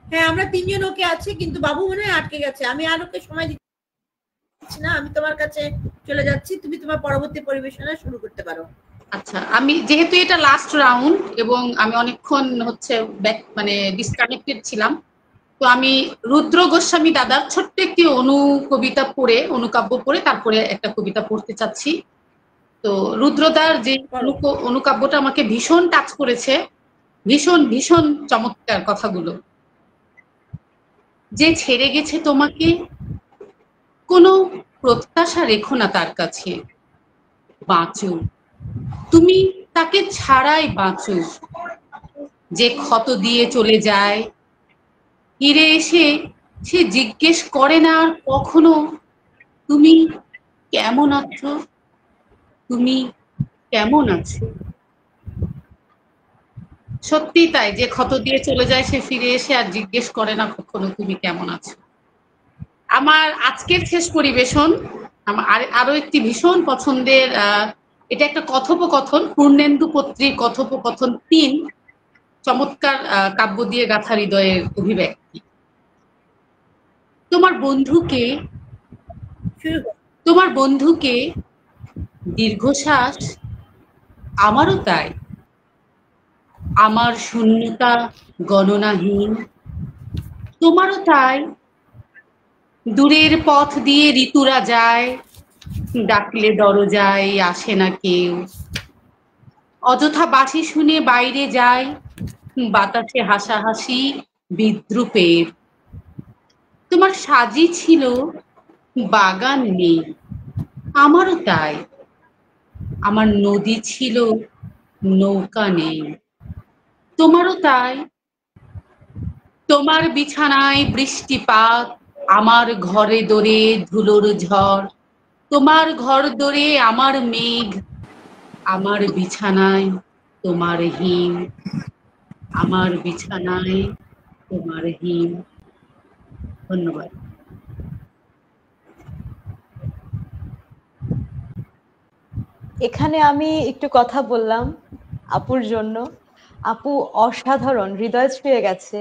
হ্যাঁ, আমরা তিনজন ওকে আছি, কিন্তু বাবু মনে হয় আটকে গেছে। আমি আর ওকে সময় দিচ্ছি না, আমি তোমার কাছে চলে যাচ্ছি, তুমি তোমার পরবর্তী পরিবেশনা শুরু করতে পারো। আচ্ছা, আমি যেহেতু এটা লাস্ট রাউন্ড এবং আমি অনেকক্ষণ হচ্ছে মানে ডিসকানেক্টেড ছিলাম, তো আমি রুদ্র গোস্বামী দাদার ছোট্ট একটি কবিতা পড়ে, অনুকাব্য পড়ে তারপরে একটা কবিতা পড়তে চাচ্ছি। তো রুদ্রদার যে অনুকাব্যটা আমাকে ভীষণ টাচ করেছে, ভীষণ ভীষণ চমৎকার কথাগুলো। যে ছেড়ে গেছে তোমাকে, কোনো প্রত্যাশা রেখো না তার কাছে, বাঁচো তুমি তাকে ছাড়াই, বাঁচো। যে ক্ষত দিয়ে চলে যায়, ফিরে এসে সে জিজ্ঞেস করে না আর কখনো তুমি কেমন আছো, তুমি কেমন আছো। সত্যি তাই, যে ক্ষত দিয়ে চলে যায় সে ফিরে এসে আর জিজ্ঞেস করে না কখনো তুমি কেমন আছো। আমার আজকের শেষ পরিবেশন আমার আরো একটি ভীষণ পছন্দের, এটা একটা কথোপকথন, পূর্ণেন্দু পত্রীর কথোপকথন ৩, চমৎকার কাব্য দিয়ে গাথা হৃদয়ের অভিব্যক্তি। তোমার বন্ধুকে দীর্ঘশ্বাস, আমারও তাই। আমার শূন্যতা গণনাহীন, তোমারও তাই। দূরের পথ দিয়ে ঋতুরা যায়, ডাকলে দরজায় আসে না কেউ। অযথা বাঁশি শুনে বাইরে যায়, বাতাসে হাসাহাসি বিদ্রুপের। তোমার সাজি ছিল বাগান নেই, আমারও তাই। আমার নদী ছিল নৌকা নেই, তোমারও তাই। তোমার বিছানায় বৃষ্টিপাত, আমার ঘরে দোরে ধুলোর ঝড়। তোমার ঘর দোরে আমার মেঘ, আমার বিছানায় তোমার হিম, আমার বিছানায় তোমার হিম। ধন্যবাদ। এখানে আমি একটু কথা বললাম আপুর জন্য। আপু অসাধারণ, হৃদয় ছুঁয়ে গেছে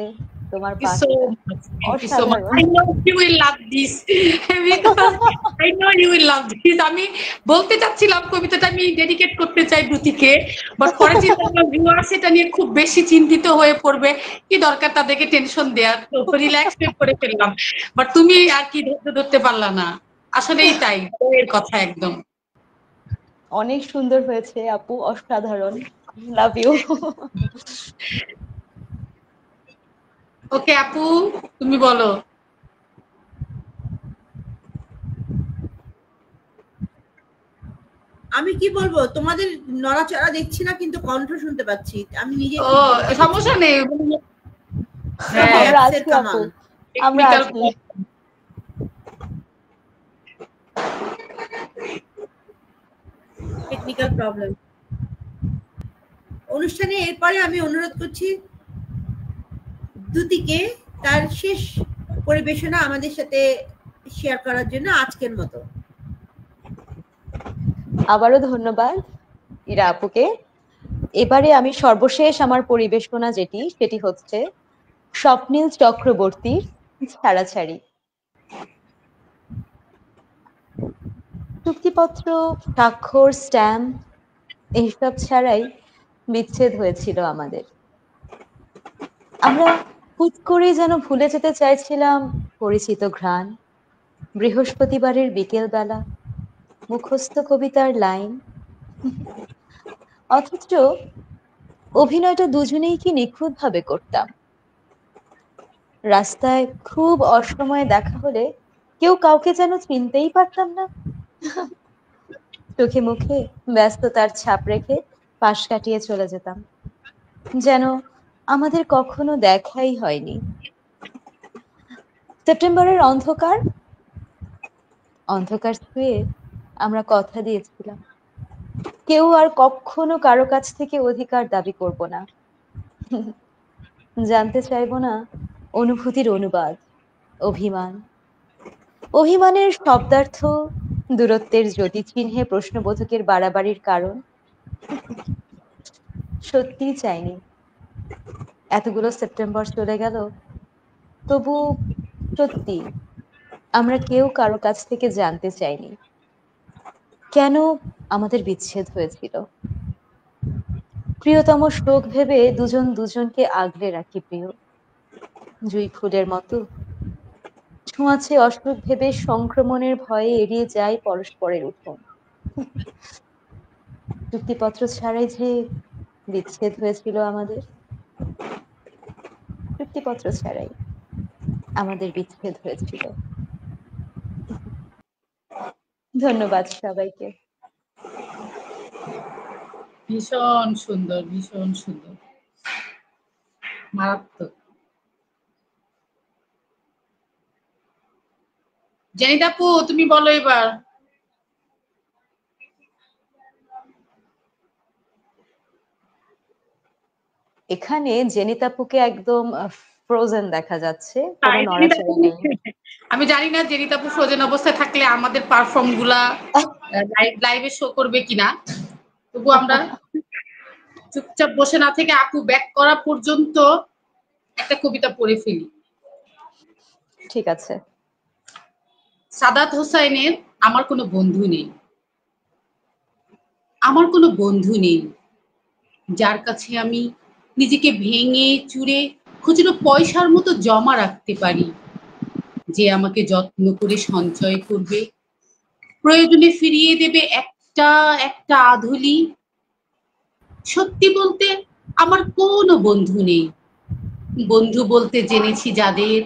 তোমার Thank you so পাঠটা। much. Thank you so much. অসাধারণ। I know you will love this because I know you will love this. আমি বলতে চাচ্ছিলাম কবিতাটা আমি ডেডিকেট করতে চাই ব্রুতিকে, বাট পরে চিন্তা করলাম ভিউয়ার্স এটা নিয়ে খুব বেশি চিন্তিত হয়ে পড়বে, কি দরকার তাদেরকে টেনশন দেওয়ার, তো রিল্যাক্স করে ফেললাম। বাট তুমি আর কি ধৈর্য ধরতে পারলা না, আসলেই তাই, এর কথা একদম। অনেক সুন্দর হয়েছে আপু, অসাধারণ। Love you. ওকে আপু, তুমি বলো। আমি কি বলবো, তোমাদের নড়াচড়া দেখছি না কিন্তু কণ্ঠ শুনতে পাচ্ছি, আমি নিজে ও সমস্যা নেই, আমরা আছি আপু, আমরা আছি। Technical problem. অনুষ্ঠানে এরপরে আমি অনুরোধ করছি দ্যুতিকে তার শেষ পরিবেশনা আমাদের সাথে শেয়ার করার জন্য আজকের মতো। আবারও ধন্যবাদ ইরা আপুকে। এবারে আমি সর্বশেষ আমার পরিবেশনা সেটি হচ্ছে স্বপ্নীল চক্রবর্তীর ছাড়াছাড়ি। চুক্তিপত্র, স্বাক্ষর, স্ট্যাম্প এইসব ছাড়াই বিচ্ছেদ হয়েছিল আমাদের। আমরা হুট করে যেন ভুলে যেতে চাইছিলাম পরিচিত ঘ্রাণ, বৃহস্পতিবারের বিকেলবেলা, মুখস্থ কবিতার লাইন। অথচ অভিনয়টা দুজনেই কি নিখুঁতভাবে করতাম। রাস্তায় খুব অসময়ে দেখা হলে কেউ কাউকে যেন চিনতেই পারতাম না। চোখে মুখে ব্যস্ততার ছাপ রেখে পাশ কাটিয়ে চলে যেতাম, যেন আমাদের কখনো দেখাই হয়নি। সেপ্টেম্বরের অন্ধকার ছুঁয়ে আমরা কথা দিয়েছিলাম কেউ আর কখনো কারো কাছ থেকে অধিকার দাবি করব না, জানতে চাইব না অনুভূতির অনুবাদ, অভিমানের শব্দার্থ, দূরত্বের জ্যোতি চিহ্নে প্রশ্নবোধকের বাড়াবাড়ির কারণ। সত্যি চাইনি এতগুলো সেপ্টেম্বর চলে গেল, তবু সত্যি আমরা কেউ কারো কাছ থেকে জানতে চাইনি কেন আমাদের বিচ্ছেদ হয়েছিল। প্রিয়তম শোক ভেবে দুজন দুজনকে আগলে রাখি প্রিয়, জুই ফুলের মতো ছোঁয়াচে অসুখ ভেবে সংক্রমণের ভয়ে এড়িয়ে যায় পরস্পরের উঠোন। চুক্তিপত্র ছাড়াই যে বিচ্ছেদ হয়েছিল আমাদের, চুক্তিপত্র ছাড়াই আমাদের বিচ্ছেদ হয়েছিল। ধন্যবাদ সবাইকে। ভীষণ সুন্দর, ভীষণ সুন্দর, মারাত্মক। জেনিত আপু তুমি বলো এবার। এখানে জেনিত আপুকে একদম ফ্রোজেন দেখা যাচ্ছে, কোনো নড়াচড়া নেই। আমি জানি না জেনিত আপু ফ্রোজেন অবস্থায় থাকলে আমাদের পারফর্ম গুলা লাইভে শো করবে কিনা, তবু আমরা চুপচাপ বসে না থেকে আপু ব্যাক করা পর্যন্ত একটা কবিতা পড়ে ফেলি। ঠিক আছে। সাদাত হোসাইনের আমার কোনো বন্ধু নেই, আমার কোনো বন্ধু নেই যার কাছে আমি নিজেকে ভেঙে চুরে খুচরো পয়সার মতো জমা রাখতে পারি, যে আমাকে যত্ন করে সঞ্চয় করবে, প্রয়োজনে ফিরিয়ে দেবে একটা একটা আধুলি। সত্যি বলতে আমার কোনো বন্ধু নেই। বন্ধু বলতে জেনেছি যাদের,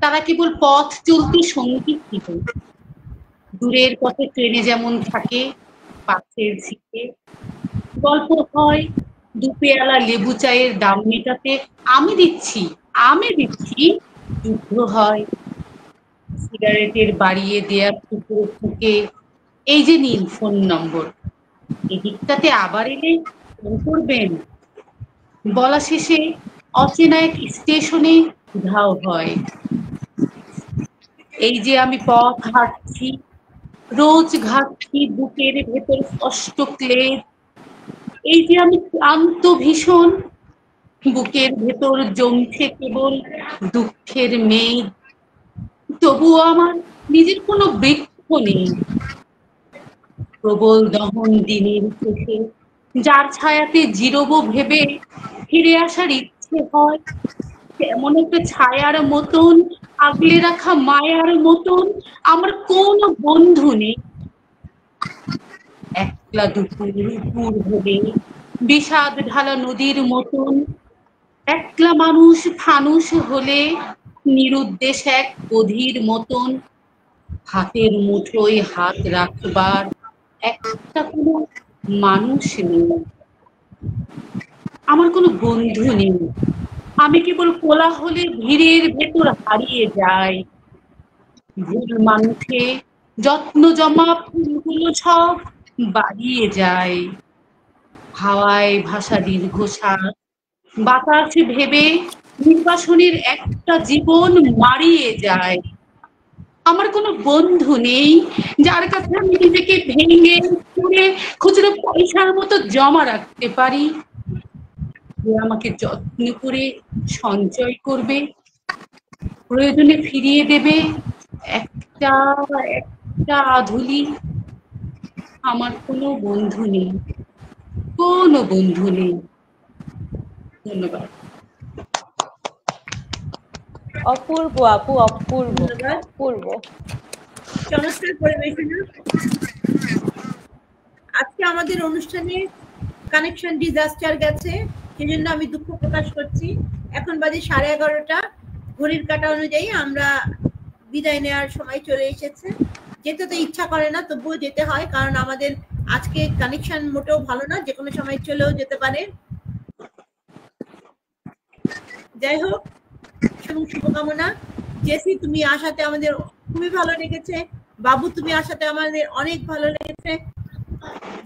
তারা কেবল পথ চলতি সঙ্গী ছিল। দূরের পথে ট্রেনে যেমন থাকে পাশের সিটে, গল্প হয় দু পেয়ালা লেবু চায়ের দাম মেটাতে আমি দিচ্ছি, যুদ্ধ হয় সিগারেটের বাড়িয়ে দেয়া টুকরো ফুঁকে, এই যে নিন ফোন নম্বর, এদিকটাতে আবার এলে ফোন করবেন। বলা শেষে অচেনা এক স্টেশনে উধাও হয়। এই যে আমি পথ হাঁটছি, রোজ ঘাটছি বুকের ভেতর কষ্ট ক্লেদ। এই যে আমি ক্লান্ত ভীষণ, বুকের ভেতর জমছে কেবল দুঃখের মেঘ। তবুও আমার নিজের কোনো বৃক্ষ নেই। প্রবল দহন দিনের শেষে যার ছায়াতে জিরবো ভেবে ফিরে আসার ইচ্ছে হয়, কেমন একটা ছায়ার মতন, আগলে রাখা মায়ার মতন। আমার কোনো বন্ধু নেই। একলা দুপুর হলে বিষাদ ঢালা নদীর মতন, একলা মানুষ ফানুষ হলে নিরুদ্দেশ এক অধীর মতন। হাতের মুঠোয় হাত রাখবার একটা কোনো মানুষ নেই। আমার কোনো বন্ধু নেই। আমি কেবল কোলাহলে ভিড়ের ভেতর হারিয়ে যাই। ভুল মানুষে যত্ন জমা ফুলগুলো সব বাড়িয়ে যায়। হাওয়ায় ভাসা দীর্ঘশ্বাস, বাতাসে ভেবে নির্বাসনের একটা জীবন মারিয়ে যায়। আমার কোনো বন্ধু নেই যার কাছে আমি নিজেকে ভেঙে চুরে খুচরো পয়সার মতো জমা রাখতে পারি, যে আমাকে যত্ন করে সঞ্চয় করবে, প্রয়োজনে ফিরিয়ে দেবে একটা একটা আধুলি। আমার কোনো বন্ধু নেই, কোনো বন্ধু নেই। ধন্যবাদ। অপূর্ব আপু, অপূর্ব, ধন্যবাদ। অপূর্ব। চমৎকার পরিবেশনা। আজকে আমাদের অনুষ্ঠানে কানেকশন ডিজাস্টার গেছে, সেজন্য আমি দুঃখ প্রকাশ করছি। এখন বাজে 11:30, ঘড়ির কাঁটা অনুযায়ী আমরা বিদায় নেওয়ার সময় চলে এসেছে। যেতে তো ইচ্ছা করে না, তবুও যেতে হয়, কারণ আমাদের আজকে কানেকশন মোটেও ভালো না, যে কোনো সময় চলেও যেতে পারে। যাই হোক, শুভকামনা। জেসি, তুমি আসাতে আমাদের খুবই ভালো লেগেছে। বাবু, তুমি আসাতে আমাদের অনেক ভালো লেগেছে।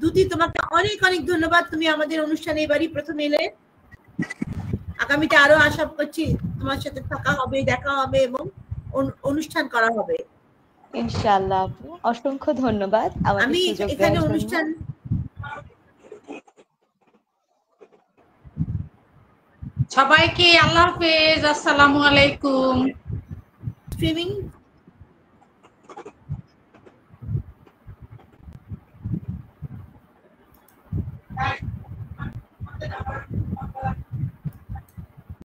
দুতি, তোমাকে অনেক অনেক ধন্যবাদ, তুমি আমাদের অনুষ্ঠানে এবারই প্রথম এলে। আগামীতে আরো আশা করছি তোমার সাথে থাকা হবে, দেখা হবে এবং অনুষ্ঠান করা হবে। ইনশাআল্লাহ আপু, অসংখ্য ধন্যবাদ আমাদের আমি সুযোগ এখানে দেওয়ার জন্য। অনুষ্ঠান সবাইকে আল্লাহ হাফেজ, আসসালামু আলাইকুম। স্ট্রিমিং